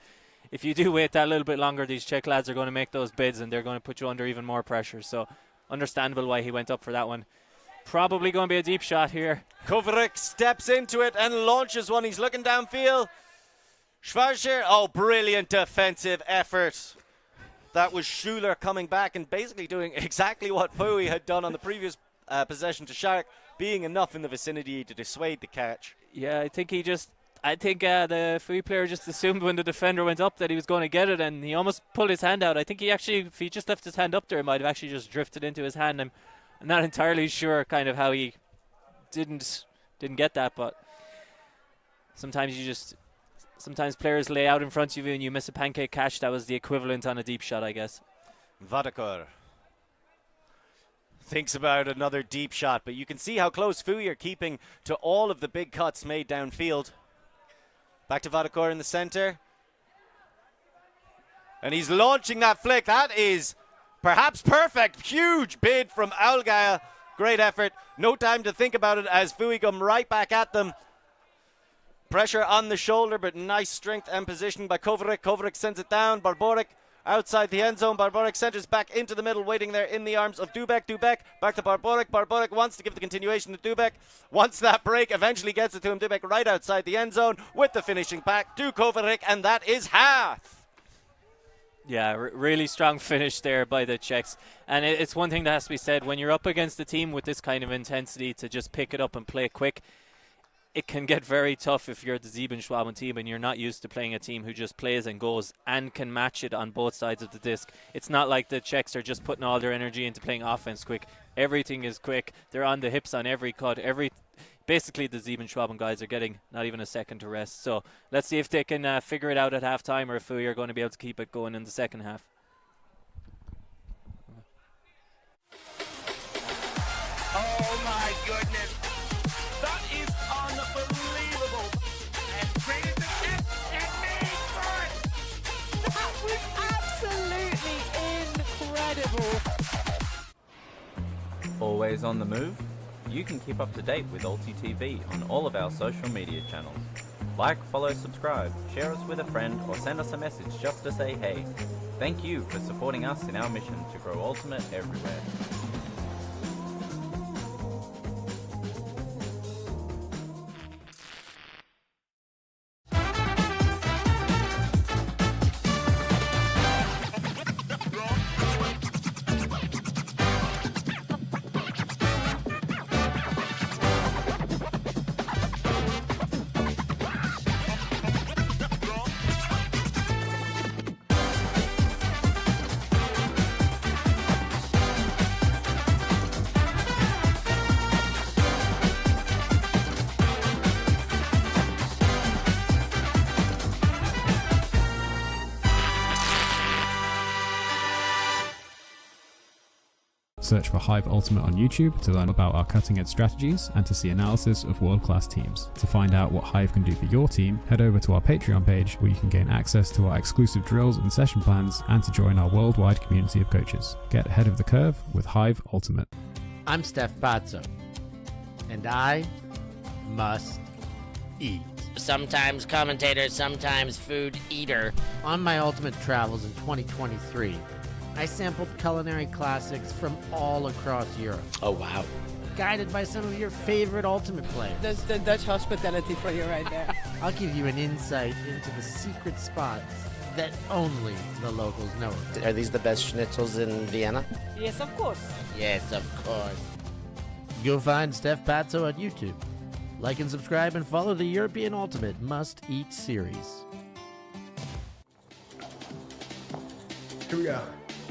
Speaker 3: if you do wait that little bit longer, these Czech lads are going to make those bids, and they're going to put you under even more pressure. So understandable why he went up for that one. Probably going to be a deep shot here.
Speaker 2: Kovarik steps into it and launches one. He's looking downfield. Schwarzer, oh, brilliant defensive effort. That was Schuler coming back and basically doing exactly what Fooy had done on the previous possession to Shark, being enough in the vicinity to dissuade the catch.
Speaker 3: Yeah, I think the Fooy player just assumed when the defender went up that he was going to get it, and he almost pulled his hand out. I think if he just left his hand up there, it might have actually just drifted into his hand. I'm not entirely sure kind of how he didn't get that, but sometimes players lay out in front of you and you miss a pancake catch. That was the equivalent on a deep shot, I guess.
Speaker 2: Vadakor thinks about another deep shot, but you can see how close Fooy are keeping to all of the big cuts made downfield. Back to Vadakor in the center. And he's launching that flick. That is perhaps perfect. Huge bid from Allgaier. Great effort. No time to think about it as Fooy come right back at them. Pressure on the shoulder, but nice strength and positioning by Kovarik. Kovarik sends it down. Barborik outside the end zone. Barborik centers back into the middle, waiting there in the arms of Dubek. Dubek back to Barborik. Barborik wants to give the continuation to Dubek. Wants that break, eventually gets it to him. Dubek right outside the end zone with the finishing back to Kovarik, and that is half.
Speaker 3: Yeah, really strong finish there by the Czechs. And it's one thing that has to be said. When you're up against a team with this kind of intensity, to just pick it up and play quick, it can get very tough if you're the 7Schwaben team and you're not used to playing a team who just plays and goes and can match it on both sides of the disc. It's not like the Czechs are just putting all their energy into playing offense quick. Everything is quick. They're on the hips on every cut. Basically, the 7Schwaben guys are getting not even a second to rest. So let's see if they can figure it out at halftime, or if we are going to be able to keep it going in the second half.
Speaker 4: Oh my goodness. That is unbelievable. And created the shift and made for it.
Speaker 9: That was absolutely incredible.
Speaker 5: Always on the move? You can keep up to date with ULTI.TV on all of our social media channels. Like, follow, subscribe, share us with a friend, or send us a message just to say hey. Thank you for supporting us in our mission to grow Ultimate everywhere.
Speaker 10: Search for Hive Ultimate on YouTube to learn about our cutting edge strategies and to see analysis of world-class teams. To find out what Hive can do for your team, head over to our Patreon page where you can gain access to our exclusive drills and session plans, and to join our worldwide community of coaches. Get ahead of the curve with Hive Ultimate.
Speaker 8: I'm Steph Pazzo, and I must eat.
Speaker 11: Sometimes commentator, sometimes food eater.
Speaker 8: On my Ultimate travels in 2023, I sampled culinary classics from all across Europe.
Speaker 11: Oh, wow.
Speaker 8: Guided by some of your favorite Ultimate players.
Speaker 9: That's the Dutch hospitality for you right there.
Speaker 8: I'll give you an insight into the secret spots that only the locals know of.
Speaker 11: Are these the best schnitzels in Vienna?
Speaker 9: Yes, of course.
Speaker 11: Yes, of course.
Speaker 8: You'll find Steph Pazzo on YouTube. Like and subscribe and follow the European Ultimate Must Eat series.
Speaker 6: Here we go.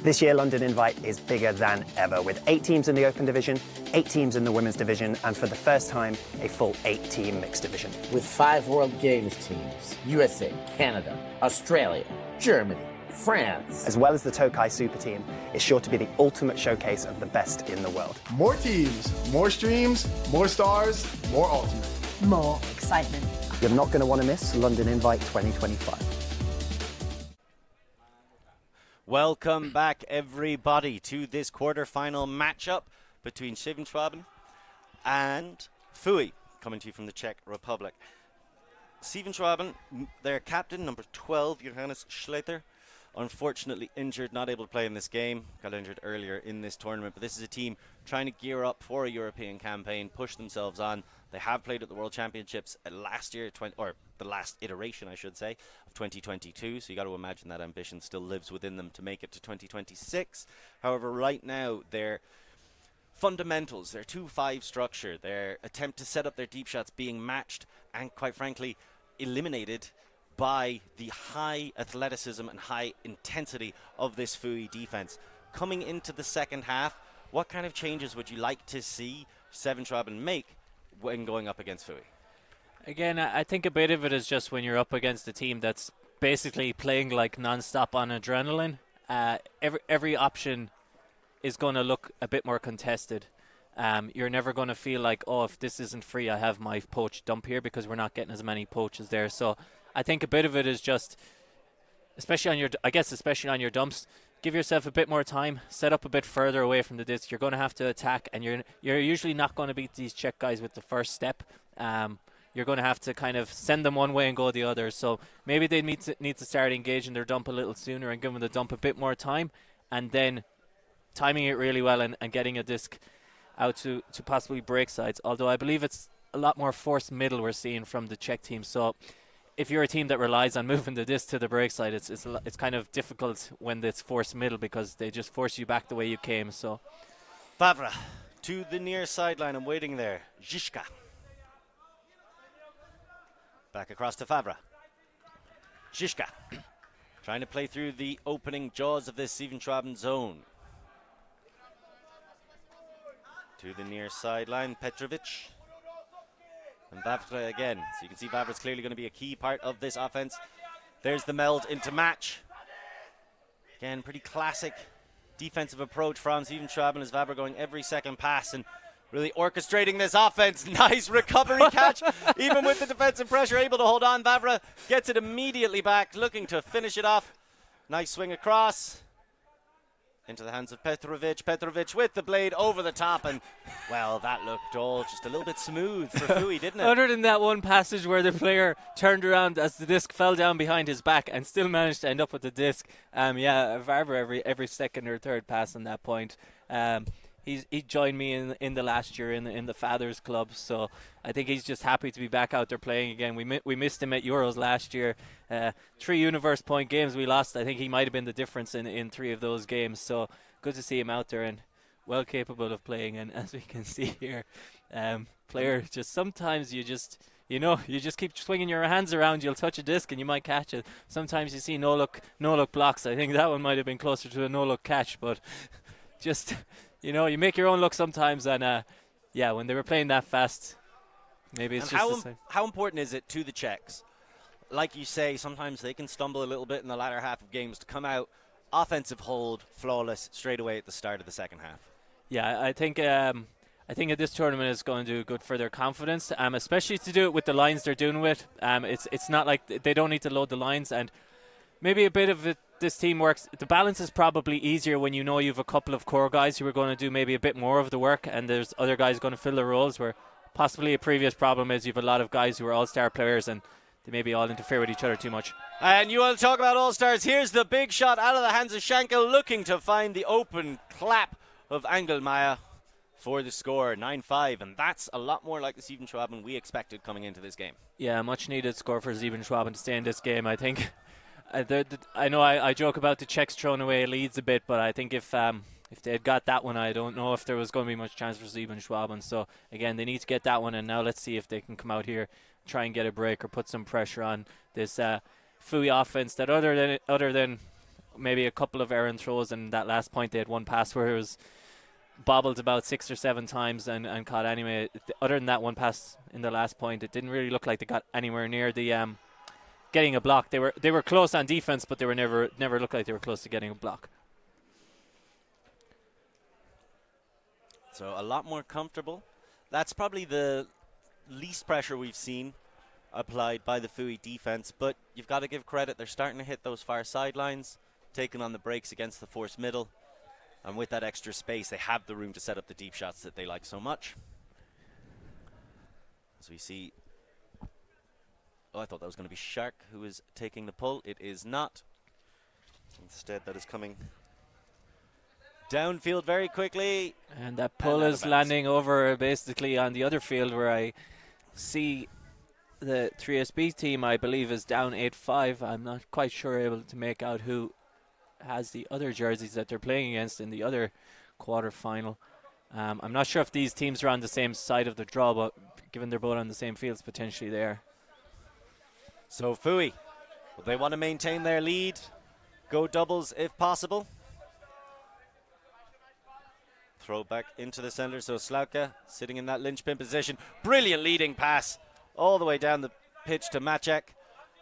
Speaker 7: This year, London Invite is bigger than ever, with 8 teams in the Open Division, 8 teams in the Women's Division, and for the first time, a full 8-team Mixed Division.
Speaker 8: With 5 World Games teams, USA, Canada, Australia, Germany,
Speaker 7: France, as well as the Tokai Super Team, is sure to be the ultimate showcase of the best in the world.
Speaker 6: More teams, more streams, more stars, more ultimate.
Speaker 9: More excitement.
Speaker 7: You're not going to want to miss London Invite 2025.
Speaker 2: Welcome back, everybody, to this quarter-final matchup between 7Schwaben and Fooy, coming to you from the Czech Republic. 7Schwaben, their captain, number 12, Johannes Schleter, unfortunately injured, not able to play in this game. Got injured earlier in this tournament, but this is a team trying to gear up for a European campaign, push themselves on. They have played at the World Championships last year, or the last iteration, I should say, of 2022. So you got to imagine that ambition still lives within them to make it to 2026. However, right now, their fundamentals, their 2-5 structure, their attempt to set up their deep shots being matched and, quite frankly, eliminated by the high athleticism and high intensity of this Fooy defense. Coming into the second half, what kind of changes would you like to see 7Schwaben make when going up against Fooy?
Speaker 3: Again, I think a bit of it is just when you're up against a team that's basically playing like non-stop on adrenaline. Every option is going to look a bit more contested. You're never going to feel like, oh, if this isn't free, I have my poach dump here, because we're not getting as many poaches there. So I think a bit of it is just, especially on your dumps, give yourself a bit more time, set up a bit further away from the disc. You're going to have to attack, and you're usually not going to beat these Czech guys with the first step. You're going to have to kind of send them one way and go the other. So maybe they need to start engaging their dump a little sooner and giving the dump a bit more time, and then timing it really well and getting a disc out to possibly break sides. Although I believe it's a lot more forced middle we're seeing from the Czech team. So if you're a team that relies on moving the disc to the break side, it's kind of difficult when it's forced middle, because they just force you back the way you came. So
Speaker 2: Vavra to the near sideline and waiting there. Zizka. Back across to Favra. Zizka trying to play through the opening jaws of this 7Schwaben zone. To the near sideline, Petrovic. And Vavra again. So you can see Vavra's clearly going to be a key part of this offense. There's the meld into match. Again, pretty classic defensive approach from 7Schwaben, as Vavra going every second pass and really orchestrating this offense. Nice recovery catch. Even with the defensive pressure, able to hold on. Vavra gets it immediately back, looking to finish it off. Nice swing across. Into the hands of Petrovic. Petrovic with the blade over the top, and, well, that looked all just a little bit smooth for Fooy, didn't it?
Speaker 3: Other than that one passage where the player turned around as the disc fell down behind his back and still managed to end up with the disc. Varver every second or third pass on that point. He joined me in the last year in the Fathers Club, so I think he's just happy to be back out there playing again. We missed him at Euros last year. 3 Universe Point games we lost. I think he might have been the difference in 3 of those games. So good to see him out there and well capable of playing. And as we can see here, player just sometimes you just keep swinging your hands around. You'll touch a disc and you might catch it. Sometimes you see no look blocks. I think that one might have been closer to a no look catch, but just. You make your own luck sometimes, and when they were playing that fast, maybe it's just the same.
Speaker 2: How important is it to the Czechs? Like you say, sometimes they can stumble a little bit in the latter half of games to come out offensive hold, flawless, straight away at the start of the second half.
Speaker 3: Yeah, I think at this tournament it's going to do good for their confidence, especially to do it with the lines they're doing with. It's not like they don't need to load the lines, and maybe a bit of it. This team works. The balance is probably easier when you know you have a couple of core guys who are going to do maybe a bit more of the work, and there's other guys going to fill the roles, where possibly a previous problem is you have a lot of guys who are all-star players and they maybe all interfere with each other too much.
Speaker 2: And you want to talk about all-stars? Here's the big shot out of the hands of Schenkel, looking to find the open clap of Engelmeyer for the score, 9-5, and that's a lot more like the 7Schwaben we expected coming into this game.
Speaker 3: Yeah, much needed score for 7Schwaben to stay in this game, I think. I know I joke about the Czechs throwing away leads a bit, but I think if they had got that one, I don't know if there was going to be much chance for 7Schwaben. So again, they need to get that one, and now let's see if they can come out here, try and get a break or put some pressure on this Fooy offense. That other than maybe a couple of errant throws, and that last point they had one pass where it was bobbled about 6 or 7 times and caught anyway. Other than that one pass in the last point, it didn't really look like they got anywhere near the getting a block. They were close on defense, but they were never looked like they were close to getting a block.
Speaker 2: So a lot more comfortable. That's probably the least pressure we've seen applied by the Fooy defense, but you've got to give credit. They're starting to hit those far sidelines, taking on the breaks against the forced middle. And with that extra space, they have the room to set up the deep shots that they like so much. As we see, oh, I thought that was going to be Shark who is taking the pull. It is not. Instead, that is coming downfield very quickly.
Speaker 3: And that pull is landing over basically on the other field where I see the 3SB team, I believe, is down 8-5. I'm not quite sure able to make out who has the other jerseys that they're playing against in the other quarter-final. I'm not sure if these teams are on the same side of the draw, but given they're both on the same fields, potentially they are.
Speaker 2: So Fooy, well, they want to maintain their lead, go doubles if possible. Throw back into the center, so Slauka sitting in that linchpin position. Brilliant leading pass all the way down the pitch to Maciek.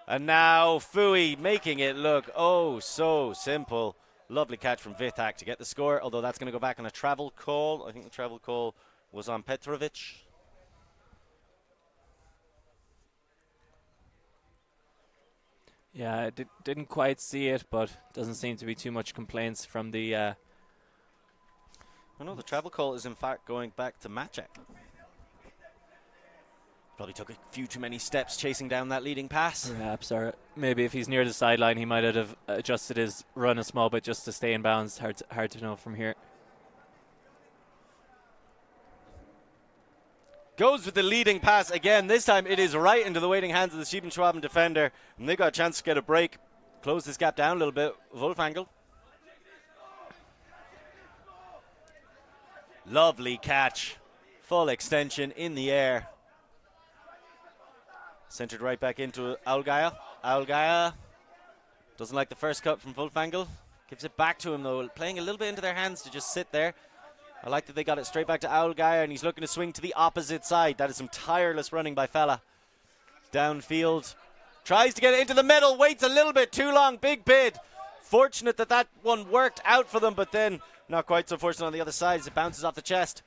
Speaker 2: And now Fooy making it look oh so simple. Lovely catch from Vithak to get the score, although that's going to go back on a travel call. I think the travel call was on Petrovic.
Speaker 3: Yeah, I didn't quite see it, but doesn't seem to be too much complaints from the...
Speaker 2: Oh no, the travel call is in fact going back to Maciek. Probably took a few too many steps chasing down that leading pass.
Speaker 3: Perhaps, or maybe if he's near the sideline, he might have adjusted his run a small bit just to stay in bounds. Hard to know from here.
Speaker 2: Goes with the leading pass again. This time it is right into the waiting hands of the 7Schwaben defender. And they got a chance to get a break. Close this gap down a little bit. Wolfangel. Lovely catch. Full extension in the air. Centered right back into Aulgaya. Aulgaya doesn't like the first cut from Wolfangel. Gives it back to him though, playing a little bit into their hands to just sit there. I like that they got it straight back to Aulgaya, and he's looking to swing to the opposite side. That is some tireless running by Fella. Downfield. Tries to get it into the middle, waits a little bit too long. Big bid. Fortunate that that one worked out for them, but then not quite so fortunate on the other side as it bounces off the chest.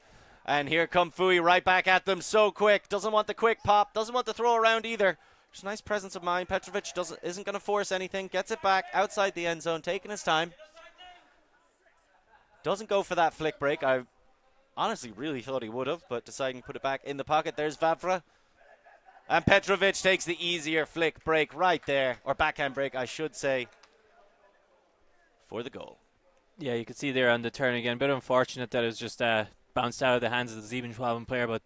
Speaker 2: And here come Fooy right back at them so quick. Doesn't want the quick pop. Doesn't want the throw around either. Just nice presence of mind. Petrovic isn't going to force anything. Gets it back outside the end zone. Taking his time. Doesn't go for that flick break. I honestly really thought he would have. But deciding to put it back in the pocket. There's Vavra. And Petrovic takes the easier flick break right there. Or backhand break, I should say. For the goal.
Speaker 3: Yeah, you could see there on the turn again. Bit unfortunate that it was just... bounced out of the hands of the 7Schwaben player, but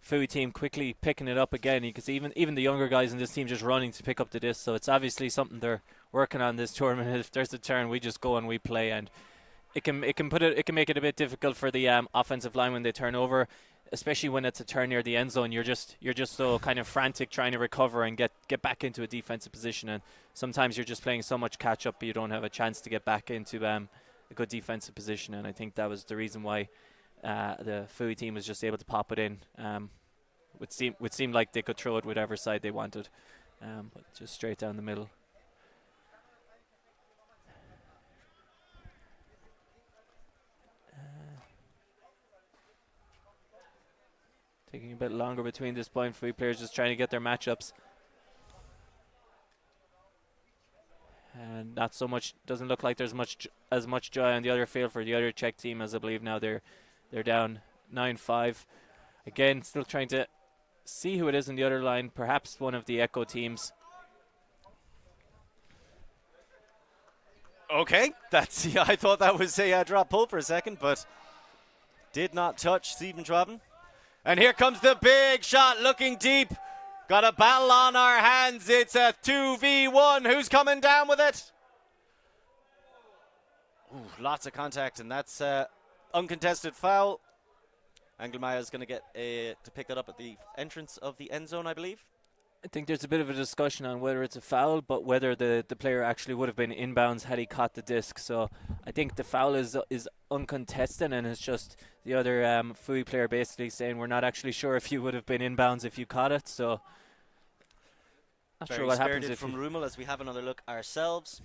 Speaker 3: Fooy team quickly picking it up again. You can see even the younger guys in this team just running to pick up the disc. So it's obviously something they're working on this tournament. If there's a turn, we just go and we play, and it can make it a bit difficult for the offensive line when they turn over, especially when it's a turn near the end zone. You're just so kind of frantic trying to recover and get back into a defensive position, and sometimes you're just playing so much catch up, but you don't have a chance to get back into a good defensive position. And I think that was the reason why. The Fooy team was just able to pop it in. Would seem like they could throw it whichever side they wanted, but just straight down the middle. Taking a bit longer between this point. Fooy players just trying to get their matchups. And not so much. Doesn't look like there's as much joy on the other field for the other Czech team, as I believe now they're down 9-5. Again, still trying to see who it is in the other line. Perhaps one of the Echo teams.
Speaker 2: Okay, yeah, I thought that was a drop pull for a second, but did not touch 7Schwaben. And here comes the big shot, looking deep. Got a battle on our hands. It's a 2v1. Who's coming down with it? Ooh, lots of contact, and that's uncontested foul. Angelmeyer is going to get to pick that up at the entrance of the end zone, I believe.
Speaker 3: I think there's a bit of a discussion on whether it's a foul, but whether the player actually would have been inbounds had he caught the disc. So I think the foul is uncontested, and it's just the other Fooy player basically saying we're not actually sure if you would have been inbounds if you caught it. So Not
Speaker 2: Very
Speaker 3: sure what happens
Speaker 2: spirited
Speaker 3: if
Speaker 2: from Rummel as we have another look ourselves.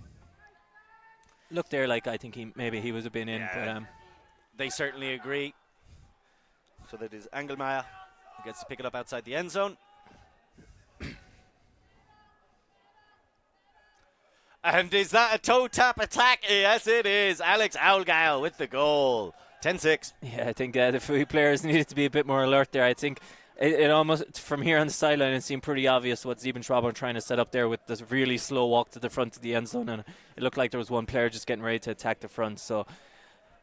Speaker 3: look there. Like I think maybe he would have been in, but
Speaker 2: they certainly agree. So that is Engelmeyer who gets to pick it up outside the end zone. And is that a toe tap attack? Yes, it is. Alex Allgaier with the goal. 10-6.
Speaker 3: Yeah, I think the Fooy players needed to be a bit more alert there. I think it almost, from here on the sideline, it seemed pretty obvious what 7Schwaben were trying to set up there with this really slow walk to the front of the end zone. And it looked like there was one player just getting ready to attack the front. So,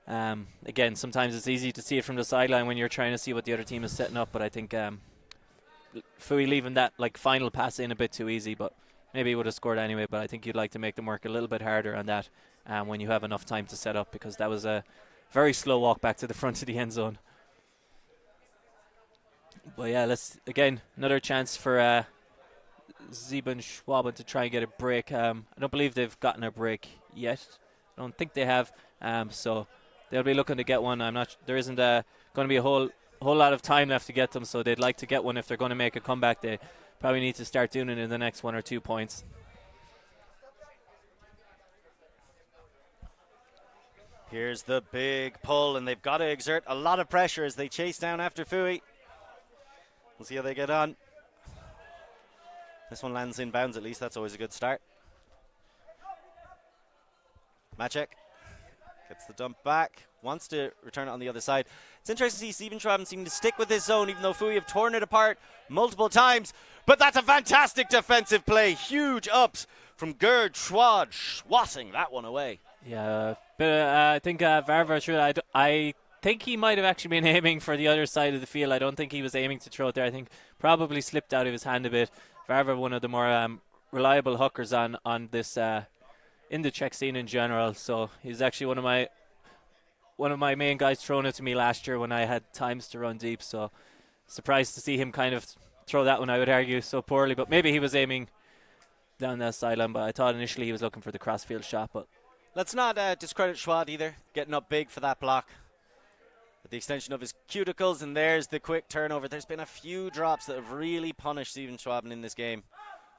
Speaker 3: again, sometimes it's easy to see it from the sideline when you're trying to see what the other team is setting up. But I think Fooy leaving that final pass in a bit too easy. But maybe he would have scored anyway, but I think you'd like to make them work a little bit harder on that when you have enough time to set up, because that was a very slow walk back to the front of the end zone. But yeah, again, another chance for 7Schwaben to try and get a break. I don't believe they've gotten a break yet. I don't think they have. So they'll be looking to get one. There isn't going to be a whole lot of time left to get them, so they'd like to get one if they're going to make a comeback. They probably need to start doing it in the next 1 or 2 points.
Speaker 2: Here's the big pull, and they've got to exert a lot of pressure as they chase down after Fooy. We'll see how they get on. This one lands in bounds at least. That's always a good start. Maciek gets the dump back. Wants to return it on the other side. It's interesting to see 7Schwaben seeming to stick with this zone, even though Fooy have torn it apart multiple times. But that's a fantastic defensive play. Huge ups from Gerd Schwad, swatting that one away.
Speaker 3: Yeah, but I think Varver, I think he might have actually been aiming for the other side of the field. I don't think he was aiming to throw it there. I think probably slipped out of his hand a bit. Varver, one of the more reliable hookers on this in the Czech scene in general. So he's actually one of my main guys throwing it to me last year when I had times to run deep. So surprised to see him kind of throw that one, I would argue, so poorly. But maybe he was aiming down that sideline. But I thought initially he was looking for the crossfield shot. But
Speaker 2: let's not discredit Schwad either, getting up big for that block. With the extension of his cuticles, and there's the quick turnover. There's been a few drops that have really punished 7Schwaben in this game.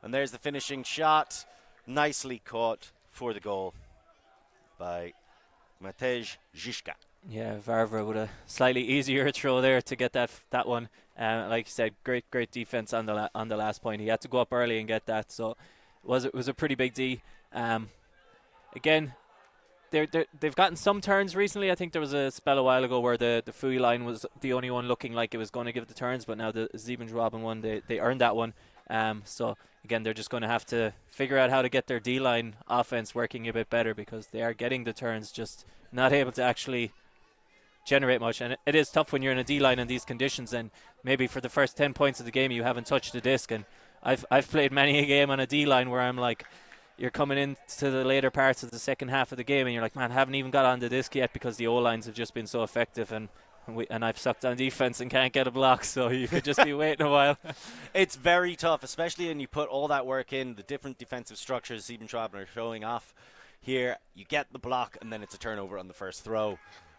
Speaker 2: And there's the finishing shot. Nicely caught for the goal by Matej Žižka.
Speaker 3: Yeah, Varver with a slightly easier throw there to get that one. Like you said, great defense on the last point. He had to go up early and get that, so it was a pretty big D. Again, they've gotten some turns recently. I think there was a spell a while ago where the Fooy line was the only one looking like it was going to give the turns, but now the 7Schwaben one, they earned that one. So again, they're just going to have to figure out how to get their D-line offense working a bit better, because they are getting the turns, just not able to actually generate much. And it is tough when you're in a D-line in these conditions, and maybe for the first 10 points of the game you haven't touched the disc. And I've played many a game on a D-line where I'm like, you're coming into the later parts of the second half of the game and you're like, man, I haven't even got on the disc yet because the O-lines have just been so effective, and I've sucked on defense and can't get a block, so you could just be waiting a while.
Speaker 2: It's very tough, especially when you put all that work in, the different defensive structures 7Schwaben are showing off here. You get the block and then it's a turnover on the first throw.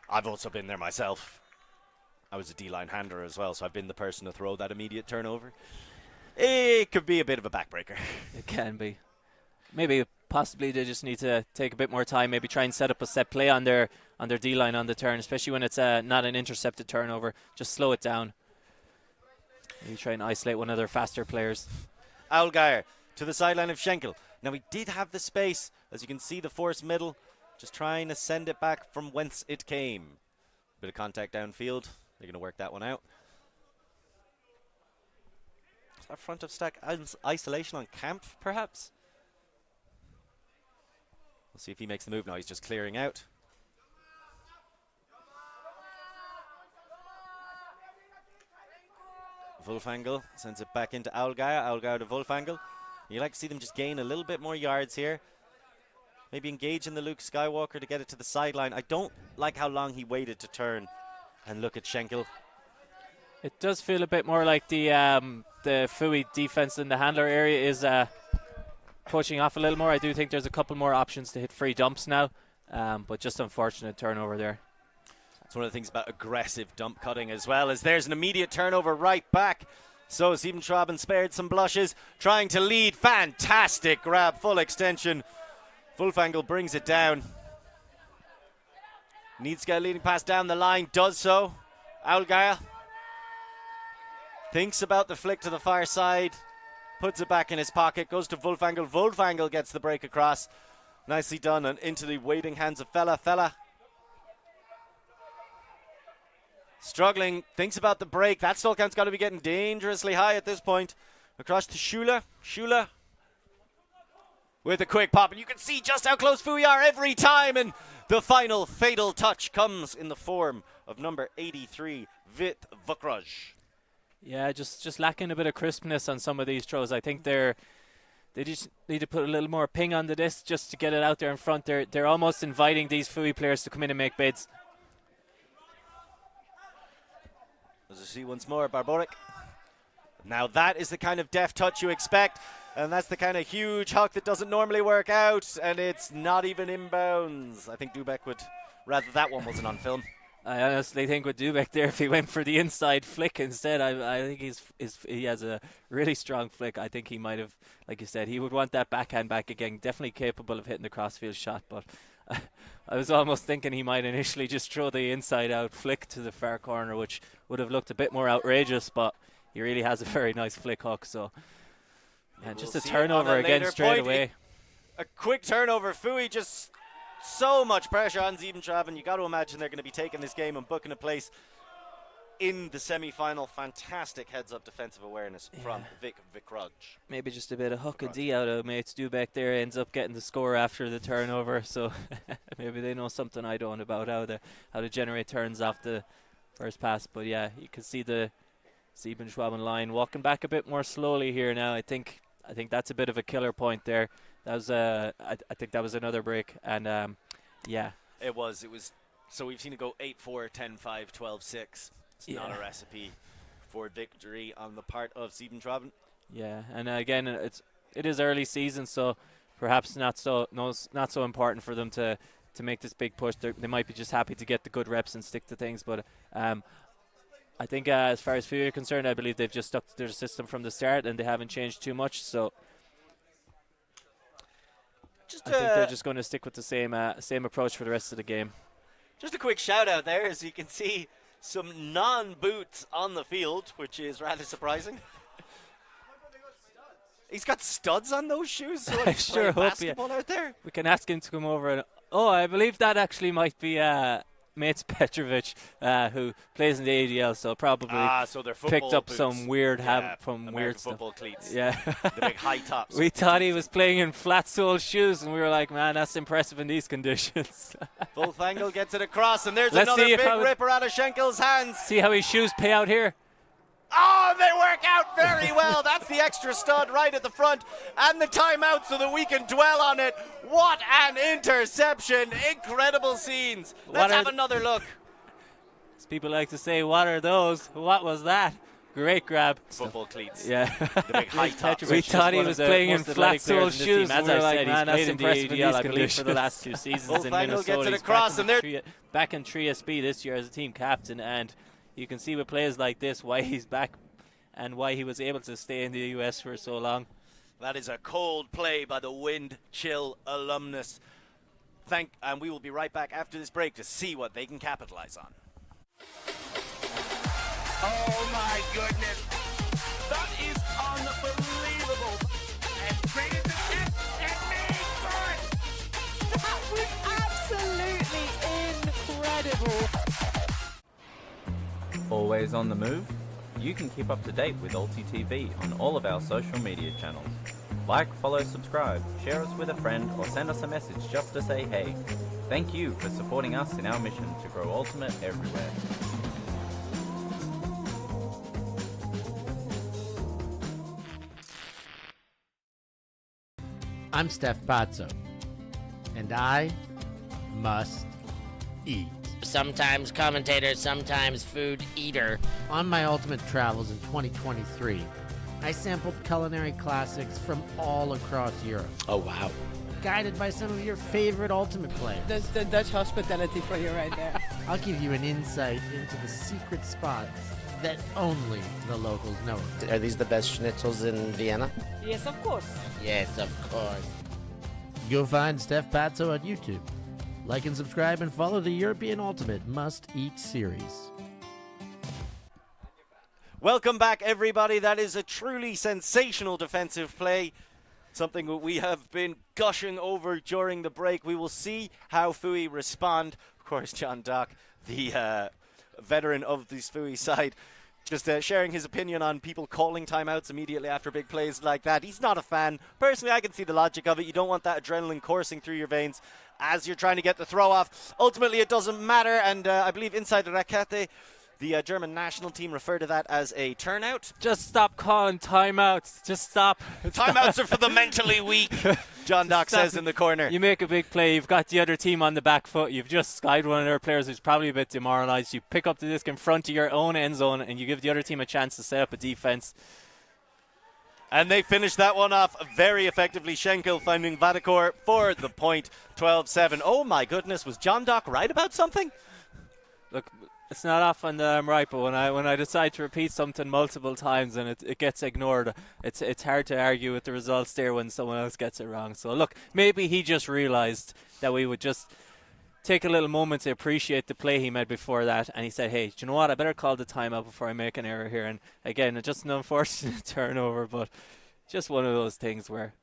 Speaker 2: I've also been there myself. I was a D-line handler as well, so I've been the person to throw that immediate turnover. It could be a bit of a backbreaker.
Speaker 3: It can be. Maybe possibly they just need to take a bit more time, maybe try and set up a set play on their D-line on the turn, especially when it's not an intercepted turnover. Just slow it down. Maybe try and isolate one of their faster players.
Speaker 2: Allgaier to the sideline of Schenkel. Now he did have the space, as you can see, the force middle, just trying to send it back from whence it came. Bit of contact downfield. They're going to work that one out. Is that front of stack isolation on Camp, perhaps? We'll see if he makes the move now. He's just clearing out. Wolfangel sends it back into Allgaier. Allgaier to Wolfangel. You like to see them just gain a little bit more yards here. Maybe engage in the Luke Skywalker to get it to the sideline. I don't like how long he waited to turn and look at Schenkel.
Speaker 3: It does feel a bit more like the Fooy defense in the handler area is pushing off a little more. I do think there's a couple more options to hit free dumps now, but just unfortunate turnover there.
Speaker 2: That's one of the things about aggressive dump cutting as well, is there's an immediate turnover right back So 7Schwaben spared some blushes, trying to lead. Fantastic grab, full extension. Wolfangel brings it down. Needs to get a leading pass down the line, does so. Aulgeier thinks about the flick to the far side, puts it back in his pocket, goes to Wolfangel. Wolfangel gets the break across. Nicely done and into the waiting hands of Fella. Fella struggling, thinks about the break. That stall count's got to be getting dangerously high at this point. Across to Schüler. Schüler with a quick pop. And you can see just how close Fooy are every time. And the final fatal touch comes in the form of number 83, Vit Vukraj.
Speaker 3: Yeah, just lacking a bit of crispness on some of these throws. I think they just need to put a little more ping on the disc just to get it out there in front. They're almost inviting these Fooy players to come in and make bids.
Speaker 2: As you see once more, Barboric. Now that is the kind of deft touch you expect, and that's the kind of huge huck that doesn't normally work out, and it's not even in bounds. I think Dubek would rather that one wasn't on film.
Speaker 3: I honestly think with Dubek there, if he went for the inside flick instead, I think he has a really strong flick. I think he might have, like you said, he would want that backhand back again. Definitely capable of hitting the crossfield shot, but I was almost thinking he might initially just throw the inside out flick to the far corner, which would have looked a bit more outrageous, but he really has a very nice flick hook. So yeah, just a turnover again straight away.
Speaker 2: A quick turnover. Fooy just so much pressure on 7Schwaben. You got to imagine they're going to be taking this game and booking a place in the semi-final. Fantastic heads-up defensive awareness from Vit Vukraj.
Speaker 3: Maybe just a bit of hook and D out of mates. Dubek there ends up getting the score after the turnover, so maybe they know something I don't about how to generate turns off the first pass. But yeah, you can see the 7Schwaben line walking back a bit more slowly here now. I think that's a bit of a killer point there. That was I think that was another break, and yeah,
Speaker 2: it was. So we've seen it go 8-4, 10-5, 12-6. It's not a recipe for victory on the part of 7Schwaben.
Speaker 3: Yeah, and again, it is early season, so perhaps not so important for them to make this big push. They might be just happy to get the good reps and stick to things. But I think as far as Fooy are concerned, I believe they've just stuck to their system from the start, and they haven't changed too much. So I think they're just going to stick with the same approach for the rest of the game.
Speaker 2: Just a quick shout out there, as you can see some non-boots on the field, which is rather surprising. He's got studs on those shoes. So
Speaker 3: I sure hope
Speaker 2: out there.
Speaker 3: We can ask him to come over. And I believe that actually might be Mates Petrovic, who plays in the ADL, so probably
Speaker 2: so they're
Speaker 3: picked up
Speaker 2: boots.
Speaker 3: some weird
Speaker 2: American
Speaker 3: weird stuff.
Speaker 2: football cleats.
Speaker 3: Yeah,
Speaker 2: the big high tops.
Speaker 3: We thought he was playing in flat sole shoes, and we were like, man, that's impressive in these conditions.
Speaker 2: Wolfangel gets it across, and there's
Speaker 3: Let's
Speaker 2: another
Speaker 3: see
Speaker 2: big ripper out of Schenkel's hands.
Speaker 3: See how his shoes pay out here.
Speaker 2: Oh, they work out very well. That's the extra stud right at the front, and the timeout so that we can dwell on it. What an interception. Incredible scenes. Let's have another look.
Speaker 3: As people like to say, what are those? What was that? Great grab.
Speaker 2: Football cleats.
Speaker 3: Yeah.
Speaker 2: The big high tops.
Speaker 3: We thought he was playing in flat sole shoes. As I said, he's played in the ADL, I believe, for the last 2 seasons in Minnesota.
Speaker 2: Gets it across, and they're
Speaker 3: back in 3SB this year as a team captain, and you can see with players like this why he's back and why he was able to stay in the US for so long.
Speaker 2: That is a cold play by the Wind Chill alumnus. And we will be right back after this break to see what they can capitalize on.
Speaker 4: Oh my goodness. That is unbelievable. And created the tip and made for it.
Speaker 9: That was absolutely incredible.
Speaker 5: Always on the move? You can keep up to date with ULTI.TV on all of our social media channels. Like, follow, subscribe, share us with a friend, or send us a message just to say hey. Thank you for supporting us in our mission to grow Ultimate everywhere.
Speaker 8: I'm Steph Pazzo, and I must eat.
Speaker 11: Sometimes commentator, sometimes food eater.
Speaker 8: On my ultimate travels in 2023, I sampled culinary classics from all across Europe.
Speaker 11: Oh, wow.
Speaker 8: Guided by some of your favorite ultimate players.
Speaker 9: That's the Dutch hospitality for you right there.
Speaker 8: I'll give you an insight into the secret spots that only the locals know of.
Speaker 11: Are these the best schnitzels in Vienna?
Speaker 9: Yes, of course.
Speaker 11: Yes, of course.
Speaker 8: Go find Steph Patso on YouTube. Like and subscribe and follow the European Ultimate Must-Eat series.
Speaker 2: Welcome back, everybody. That is a truly sensational defensive play. Something that we have been gushing over during the break. We will see how Fooy respond. Of course, John Dock, the veteran of this Fooy side, just sharing his opinion on people calling timeouts immediately after big plays like that. He's not a fan. Personally, I can see the logic of it. You don't want that adrenaline coursing through your veins as you're trying to get the throw off. Ultimately, it doesn't matter, and I believe inside the Rakete, the German national team refer to that as a turnout.
Speaker 3: Just stop calling timeouts. Just stop.
Speaker 2: Timeouts are for the mentally weak, John Dock says in the corner.
Speaker 3: You make a big play. You've got the other team on the back foot. You've just skied one of their players who's probably a bit demoralized. You pick up the disc in front of your own end zone and you give the other team a chance to set up a defense.
Speaker 2: And they finished that one off very effectively. Schenkel finding Vadakor for the point. 12-7. Oh my goodness, was John Dock right about something?
Speaker 3: Look, it's not often that I'm right, but when I decide to repeat something multiple times and it gets ignored, it's hard to argue with the results there when someone else gets it wrong. So look, maybe he just realised that we would just take a little moment to appreciate the play he made before that, and he said, hey, do you know what, I better call the timeout before I make an error here. And again, it's just an unfortunate turnover, but just one of those things where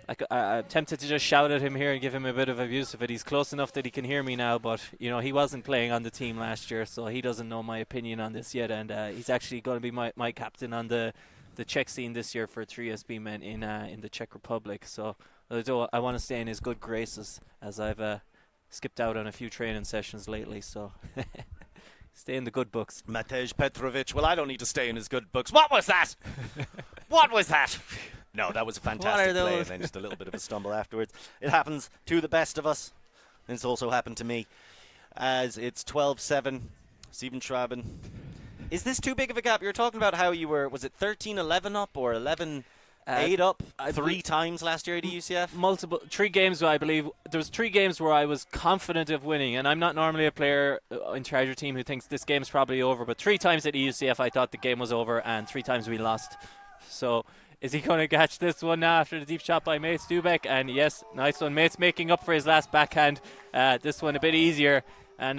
Speaker 3: I'm tempted to just shout at him here and give him a bit of abuse of it. He's close enough that he can hear me now, but you know, he wasn't playing on the team last year, so he doesn't know my opinion on this yet, and he's actually going to be my captain on the Czech scene this year for 3SB men in the Czech Republic. So although I want to stay in his good graces, as I've skipped out on a few training sessions lately, so stay in the good books.
Speaker 2: Matej Petrovic, well, I don't need to stay in his good books. What was that? What was that? No, that was a fantastic play, and then just a little bit of a stumble afterwards. It happens to the best of us. And it's also happened to me, as it's 12-7, 7Schwaben. Is this too big of a gap? You were talking about how you were, was it 13-11 up or 11-8 up three times last year at UCF?
Speaker 3: 3 games, I believe. There was 3 games where I was confident of winning, and I'm not normally a player in charge of a team who thinks this game's probably over, but 3 times at UCF I thought the game was over, and 3 times we lost. So is he going to catch this one now after the deep shot by Mates Dubek? And yes, nice one. Mates making up for his last backhand. This one a bit easier. And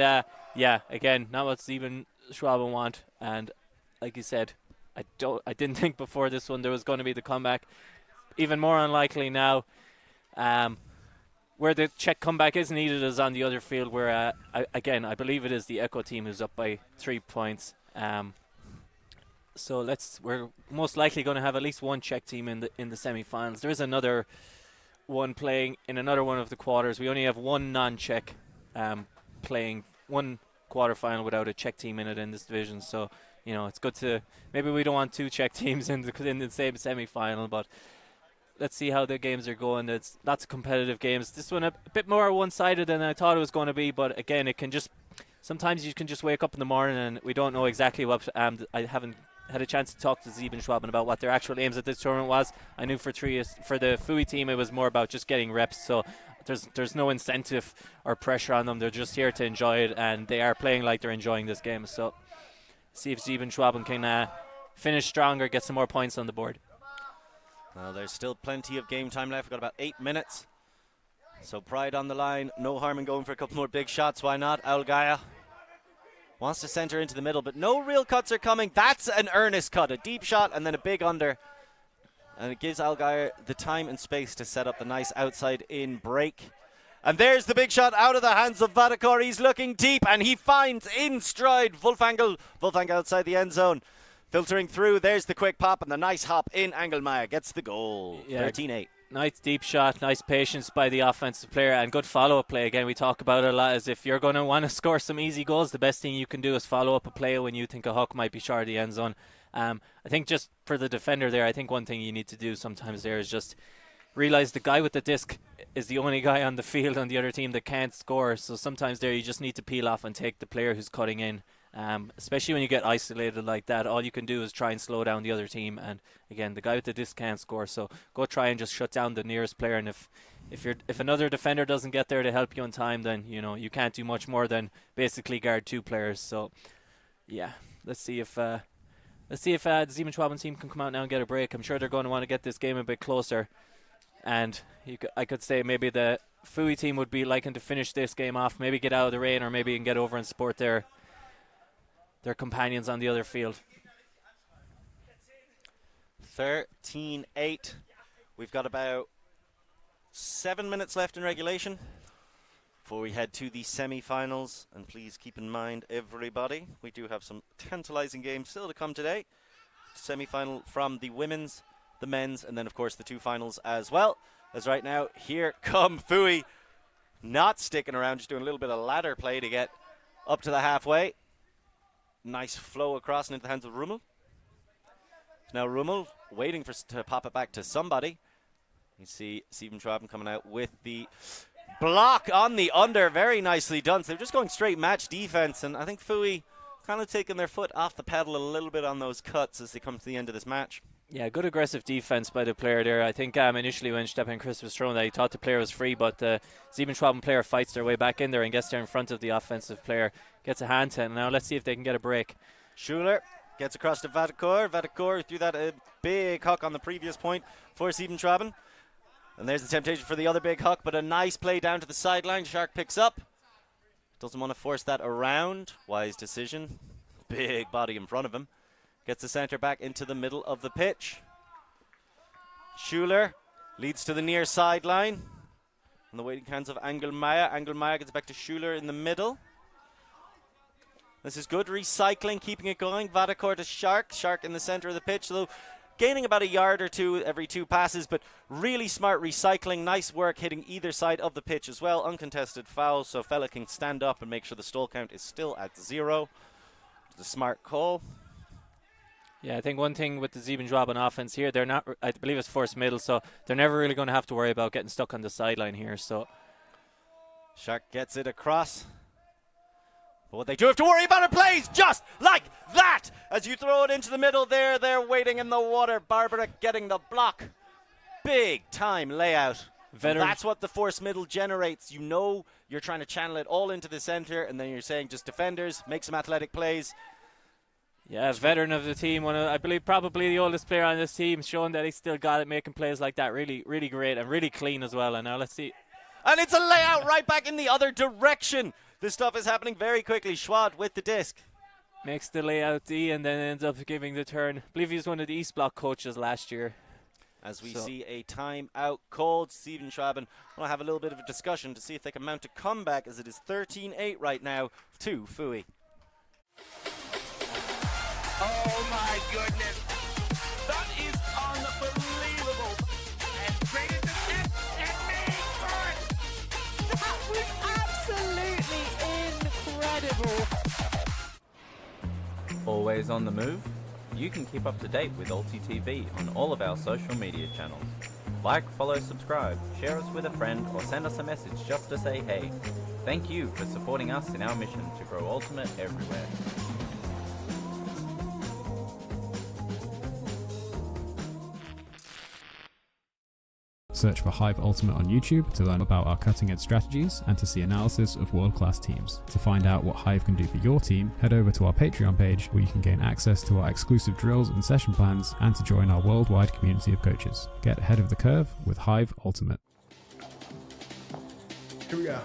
Speaker 3: yeah, again, not what Schwaben want. And like you said, I didn't think before this one there was going to be the comeback. Even more unlikely now. Where the Czech comeback is needed is on the other field, where again, I believe it is the Echo team who's up by 3 points. So we're most likely going to have at least one Czech team in the semi-finals. There is another one playing in another one of the quarters. We only have one non-Czech playing one quarterfinal without a Czech team in it in this division. So, you know, it's good to, maybe we don't want 2 Czech teams in the same semi-final, but let's see how the games are going. It's lots of competitive games. This one a bit more one-sided than I thought it was going to be, but again, it can just, sometimes you can just wake up in the morning and we don't know exactly what, I haven't had a chance to talk to 7Schwaben about what their actual aims at this tournament was. I knew for the Fooy team it was more about just getting reps, so there's no incentive or pressure on them. They're just here to enjoy it, and they are playing like they're enjoying this game. So see if 7Schwaben can finish stronger, get some more points on the board.
Speaker 2: Well, there's still plenty of game time left. We've got about 8 minutes. So pride on the line. No harm in going for a couple more big shots. Why not? Aulgaya wants to center into the middle, but no real cuts are coming. That's an earnest cut, a deep shot, and then a big under. And it gives Aulgaya the time and space to set up the nice outside in break. And there's the big shot out of the hands of Vadakor. He's looking deep, and he finds in stride Wolfangel. Wolfangel outside the end zone. Filtering through, there's the quick pop, and the nice hop in. Engelmeyer gets the goal.
Speaker 3: Yeah.
Speaker 2: 13-8.
Speaker 3: Nice deep shot, nice patience by the offensive player, and good follow-up play. Again, we talk about it a lot, as if you're going to want to score some easy goals, the best thing you can do is follow up a play when you think a hook might be short of the end zone. I think just for the defender there, I think one thing you need to do sometimes there is just realize the guy with the disc is the only guy on the field on the other team that can't score. So sometimes there you just need to peel off and take the player who's cutting in. Especially when you get isolated like that, all you can do is try and slow down the other team. And again, the guy with the disc can't score, so go try and just shut down the nearest player. And if another defender doesn't get there to help you in time, then you know you can't do much more than basically guard 2 players. So yeah, let's see if the 7Schwaben team can come out now and get a break. I'm sure they're going to want to get this game a bit closer. And I could say maybe the Fooy team would be liking to finish this game off, maybe get out of the rain, or maybe get over and support their companions on the other field.
Speaker 2: 13-8. We've got about 7 minutes left in regulation before we head to the semi-finals. And please keep in mind, everybody, we do have some tantalizing games still to come today. Semi-final from the women's, the men's, and then of course the two finals as well. As right now, here come Fooy, not sticking around, just doing a little bit of ladder play to get up to the halfway. Nice flow across and into the hands of Rummel. Now Rummel waiting to pop it back to somebody. You see 7Schwaben coming out with the block on the under. Very nicely done. So they're just going straight match defense, and I think Fooy kind of taking their foot off the pedal a little bit on those cuts as they come to the end of this match.
Speaker 3: Yeah, good aggressive defense by the player there. I think initially when Stefan Chris was thrown that, he thought the player was free, but the 7Schwaben player fights their way back in there and gets there in front of the offensive player, gets a hand to it. Now let's see if they can get a break.
Speaker 2: Schuler gets across to Vadakor. Vadakor threw that a big huck on the previous point for 7Schwaben. And there's the temptation for the other big huck, but a nice play down to the sideline. Shark picks up. Doesn't want to force that around. Wise decision. Big body in front of him. Gets the centre back into the middle of the pitch. Schuler leads to the near sideline. On the waiting hands of Angelmeier. Angelmeier gets back to Schuler in the middle. This is good recycling, keeping it going. Vadakor to Shark. Shark in the centre of the pitch, though gaining about a yard or two every two passes, but really smart recycling. Nice work hitting either side of the pitch as well. Uncontested foul, so fella can stand up and make sure the stall count is still at 0. It's a smart call.
Speaker 3: Yeah, I think one thing with the 7Schwaben offense here, they're not, I believe it's forced middle, so they're never really going to have to worry about getting stuck on the sideline here. So
Speaker 2: Shark gets it across. But what they do have to worry about are plays just like that. As you throw it into the middle there, they're waiting in the water. Barbara getting the block. Big time layout. That's what the force middle generates. You know you're trying to channel it all into the center, and then you're saying just defenders, make some athletic plays.
Speaker 3: Yeah, veteran of the team, I believe probably the oldest player on this team, showing that he's still got it, making plays like that. Really, really great and really clean as well. And now let's see.
Speaker 2: And it's a layout right back in the other direction. This stuff is happening very quickly. Schwad with the disc.
Speaker 3: Makes the layout D and then ends up giving the turn. I believe he was one of the East Block coaches last year.
Speaker 2: As we see a timeout called, 7Schwaben will have a little bit of a discussion to see if they can mount a comeback, as it is 13-8 right now to Fooy.
Speaker 4: Oh my goodness. That is unbelievable. And straight into net and made for it.
Speaker 9: That was absolutely incredible.
Speaker 5: Always on the move? You can keep up to date with ULTI.TV on all of our social media channels. Like, follow, subscribe, share us with a friend, or send us a message just to say hey. Thank you for supporting us in our mission to grow Ultimate everywhere.
Speaker 10: Search for Hive Ultimate on YouTube to learn about our cutting edge strategies and to see analysis of world-class teams. To find out what Hive can do for your team, head over to our Patreon page where you can gain access to our exclusive drills and session plans and to join our worldwide community of coaches. Get ahead of the curve with Hive Ultimate.
Speaker 6: Here we go.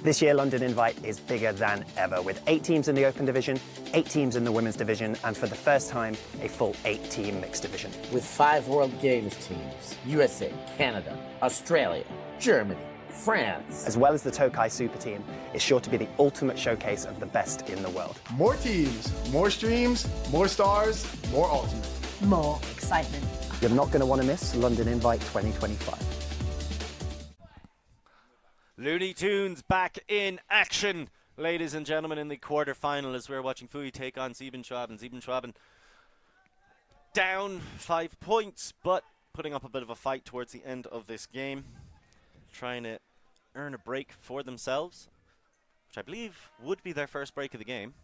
Speaker 7: This year, London Invite is bigger than ever, with 8 teams in the Open Division, 8 teams in the Women's Division, and for the first time, a full 8-team Mixed Division.
Speaker 12: With 5 World Games teams, USA, Canada, Australia, Germany, France.
Speaker 7: As well as the Tokai Super Team, it's sure to be the ultimate showcase of the best in the world.
Speaker 6: More teams, more streams, more stars, more ultimate.
Speaker 13: More excitement.
Speaker 7: You're not going to want to miss London Invite 2025.
Speaker 2: Looney Tunes back in action, ladies and gentlemen, in the quarterfinal as we're watching Fooy take on 7Schwaben. 7Schwaben down 5 points, but putting up a bit of a fight towards the end of this game, trying to earn a break for themselves, which I believe would be their first break of the game.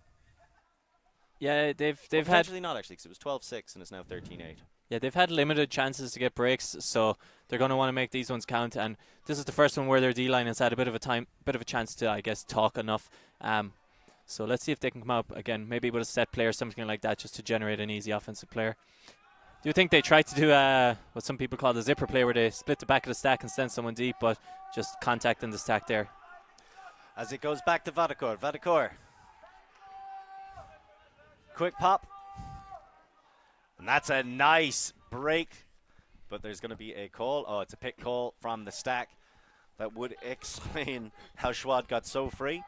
Speaker 3: Yeah, they've
Speaker 2: well,
Speaker 3: had
Speaker 2: potentially not actually, because it was 12-6 and it's now 13-8.
Speaker 3: Yeah, they've had limited chances to get breaks, so they're going to want to make these ones count. And this is the first one where their D-line has had a bit of a chance to, I guess, talk enough. So let's see if they can come up again, maybe with a set play or something like that, just to generate an easy offensive player. Do you think they tried to do what some people call the zipper play, where they split the back of the stack and send someone deep, but just contacting the stack there?
Speaker 2: As it goes back to Vadakor. Vadakor. Quick pop. And that's a nice break. But there's going to be a call. Oh, it's a pick call from the stack. That would explain how Schwad got so free.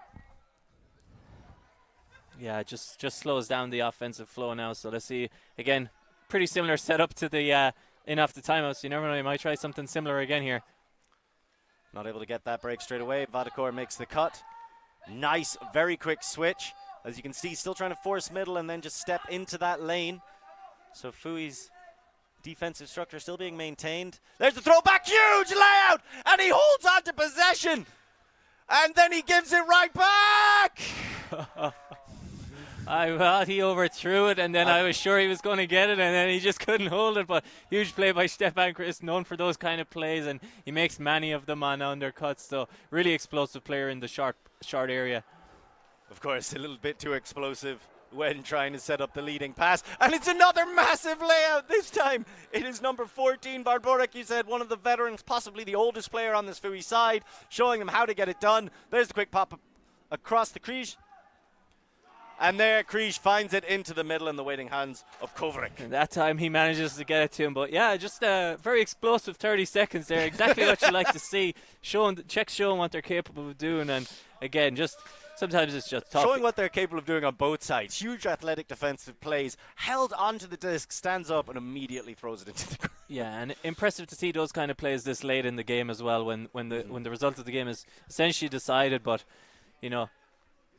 Speaker 3: Yeah, it just slows down the offensive flow now. So let's see. Again, pretty similar setup to the in off the timeout. So you never know, you might try something similar again here.
Speaker 2: Not able to get that break straight away. Vadakor makes the cut. Nice, very quick switch. As you can see, still trying to force middle and then just step into that lane. So Fooy's defensive structure still being maintained. There's the throw back, huge layout, and he holds on to possession. And then he gives it right back.
Speaker 3: I thought he overthrew it, and then I was sure he was going to get it, and then he just couldn't hold it. But huge play by Stefan Chris, known for those kind of plays, and he makes many of them on undercuts. So really explosive player in the short area.
Speaker 2: Of course, a little bit too explosive when trying to set up the leading pass. And it's another massive layout. This time it is number 14, Barborek, you said, one of the veterans, possibly the oldest player on this Fooy side, showing them how to get it done. There's the quick pop across the crease. And there, Križ finds it into the middle in the waiting hands of Kovarik.
Speaker 3: And that time he manages to get it to him. But yeah, just a very explosive 30 seconds there. Exactly what you like to see. Czechs showing what they're capable of doing. And again, just sometimes it's just tough.
Speaker 2: Showing what they're capable of doing on both sides. Huge athletic defensive plays. Held onto the disc, stands up and immediately throws it into the ground.
Speaker 3: Yeah, and impressive to see those kind of plays this late in the game as well, when the result of the game is essentially decided. But, you know,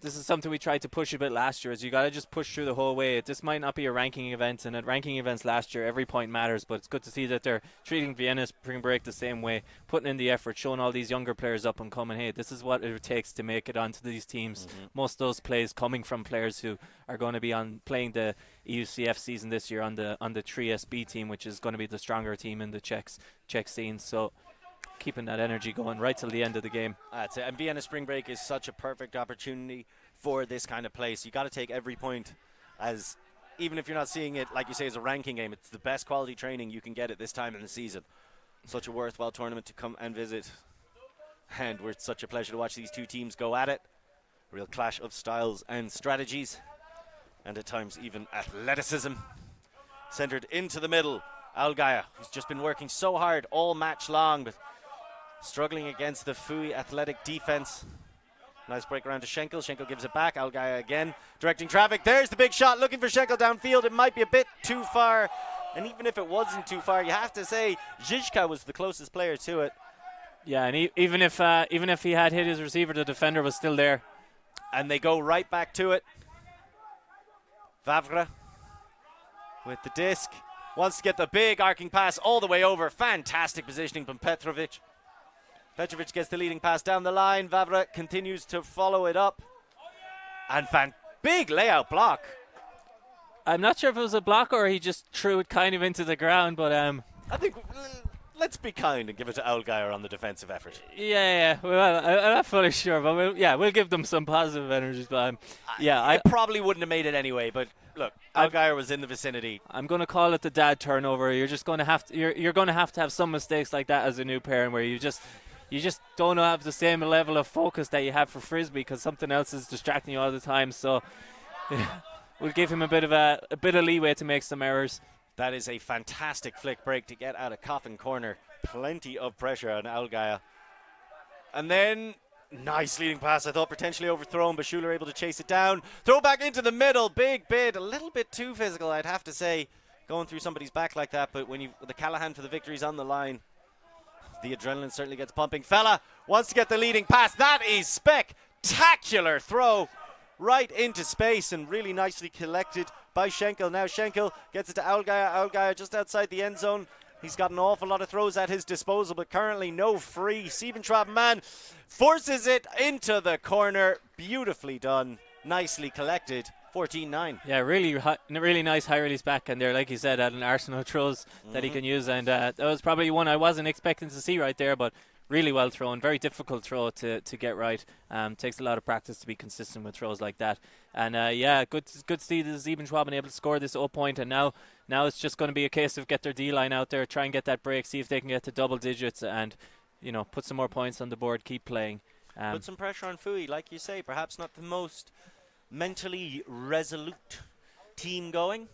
Speaker 3: this is something we tried to push a bit last year, is you got to just push through the whole way. This might not be a ranking event, and at ranking events last year, every point matters, but it's good to see that they're treating Vienna Spring Break the same way, putting in the effort, showing all these younger players up and coming, hey, this is what it takes to make it onto these teams. Most of those plays coming from players who are going to be playing the EUCF season this year on the 3SB team, which is going to be the stronger team in the Czech scene. So keeping that energy going right till the end of the game.
Speaker 2: That's it. And Vienna Spring Break is such a perfect opportunity for this kind of play. So you got to take every point as, even if you're not seeing it, like you say, as a ranking game, it's the best quality training you can get at this time in the season. Such a worthwhile tournament to come and visit. And it's such a pleasure to watch these two teams go at it. A real clash of styles and strategies. And at times even athleticism. Centered into the middle. Algaya, who's just been working so hard all match long, but struggling against the Fooy athletic defense. Nice break around to Schenkel. Schenkel gives it back. Algaya again directing traffic. There's the big shot. Looking for Schenkel downfield. It might be a bit too far. And even if it wasn't too far, you have to say Zizka was the closest player to it.
Speaker 3: Yeah, and even if he had hit his receiver, the defender was still there.
Speaker 2: And they go right back to it. Vavra with the disc. Wants to get the big arcing pass all the way over. Fantastic positioning from Petrovic. Petrovic gets the leading pass down the line. Vavra continues to follow it up. And big layout block.
Speaker 3: I'm not sure if it was a block or he just threw it kind of into the ground, but
Speaker 2: I think let's be kind and give it to Algeier on the defensive effort.
Speaker 3: Yeah. Well, I'm not fully sure, but we'll give them some positive energies. But
Speaker 2: I probably wouldn't have made it anyway. But look, Algeier was in the vicinity.
Speaker 3: I'm going to call it the dad turnover. You're just going to have to. You're going to have some mistakes like that as a new parent, where you just don't have the same level of focus that you have for Frisbee because something else is distracting you all the time. So we'll give him a bit of leeway to make some errors.
Speaker 2: That is a fantastic flick break to get out of coffin corner. Plenty of pressure on Algaya. And then, nice leading pass. I thought potentially overthrown, but Schuler able to chase it down. Throw back into the middle. Big bid. A little bit too physical, I'd have to say, going through somebody's back like that. But when the Callahan for the victory's on the line, the adrenaline certainly gets pumping. Fella wants to get the leading pass. That is spectacular throw right into space and really nicely collected by Schenkel. Now Schenkel gets it to Algaya. Algaya just outside the end zone. He's got an awful lot of throws at his disposal, but currently no free. 7Schwaben man forces it into the corner. Beautifully done. Nicely collected. 14-9.
Speaker 3: Yeah, really nice high release backhand there. Like you said, had an arsenal of throws that he can use, and that was probably one I wasn't expecting to see right there, but really well thrown, very difficult throw to get right. Takes a lot of practice to be consistent with throws like that. And yeah, good to see the 7Schwaben able to score this 0 point, and now it's just going to be a case of get their D-line out there, try and get that break, see if they can get to double digits, and put some more points on the board, keep playing.
Speaker 2: Put some pressure on Fooy, like you say, perhaps not the most mentally resolute team going.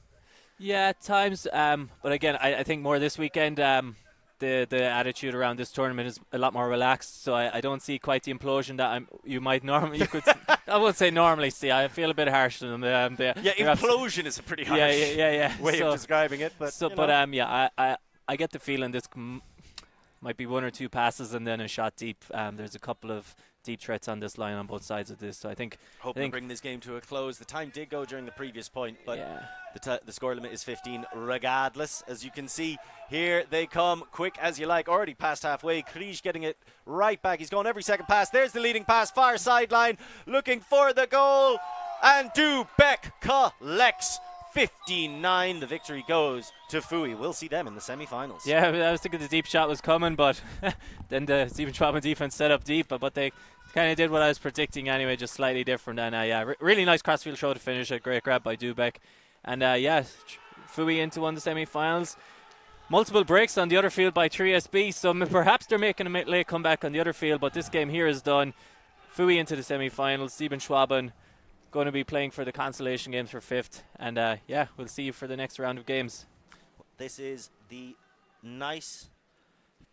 Speaker 3: Yeah, at times, but again, I think more this weekend, the attitude around this tournament is a lot more relaxed, so I don't see quite the implosion that you could I won't say normally see. I feel a bit harsh to them.
Speaker 2: Yeah, implosion is a pretty harsh way of describing it. But
Speaker 3: yeah, I get the feeling this might be 1 or 2 passes and then a shot deep. There's a couple of deep threats on this line on both sides of this, so I think
Speaker 2: to bring this game to a close. The time did go during the previous point, but the score limit is 15 regardless. As you can see, here they come, quick as you like, already past halfway. Kriege getting it right back. He's going every second pass. There's the leading pass, far sideline, looking for the goal, and Dubek collects 59. The victory goes to Fooy. We'll see them in the semi-finals.
Speaker 3: Yeah, I was thinking the deep shot was coming, but then the 7Schwaben defense set up deep, but they kind of did what I was predicting anyway, just slightly different. And yeah, really nice crossfield throw to finish it. Great grab by Dubek. And yeah, Fooy into one of the semi-finals. Multiple breaks on the other field by 3SB, so perhaps they're making a late comeback on the other field, but this game here is done. Fooy into the semi-finals. 7Schwaben going to be playing for the consolation games for 5th, and yeah, we'll see you for the next round of games.
Speaker 2: This is the nice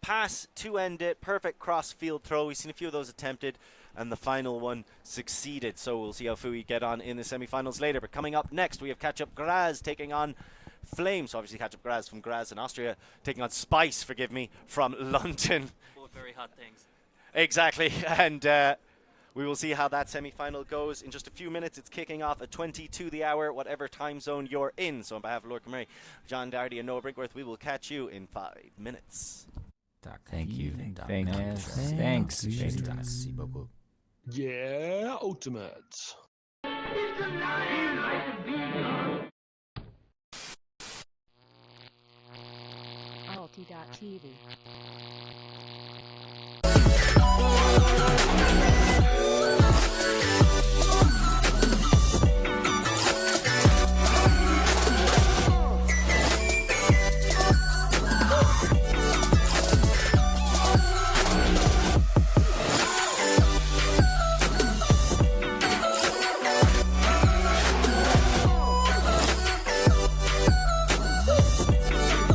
Speaker 2: pass to end it, perfect cross field throw. We've seen a few of those attempted, and the final one succeeded, so we'll see how Fooy get on in the semi-finals later. But coming up next, we have Catch-Up Graz taking on Flames. So obviously Catch-Up Graz from Graz in Austria, taking on Spice, forgive me, from London.
Speaker 3: Both very hot things.
Speaker 2: Exactly, and we will see how that semi-final goes in just a few minutes. It's kicking off at 20 to the hour, whatever time zone you're in. So on behalf of Lorcan Murray, John Doherty and Noah Brinkworth, we will catch you in 5 minutes.
Speaker 5: Thank you.
Speaker 12: Thanks.
Speaker 4: Yeah, Ultimate.
Speaker 9: ULTI.TV.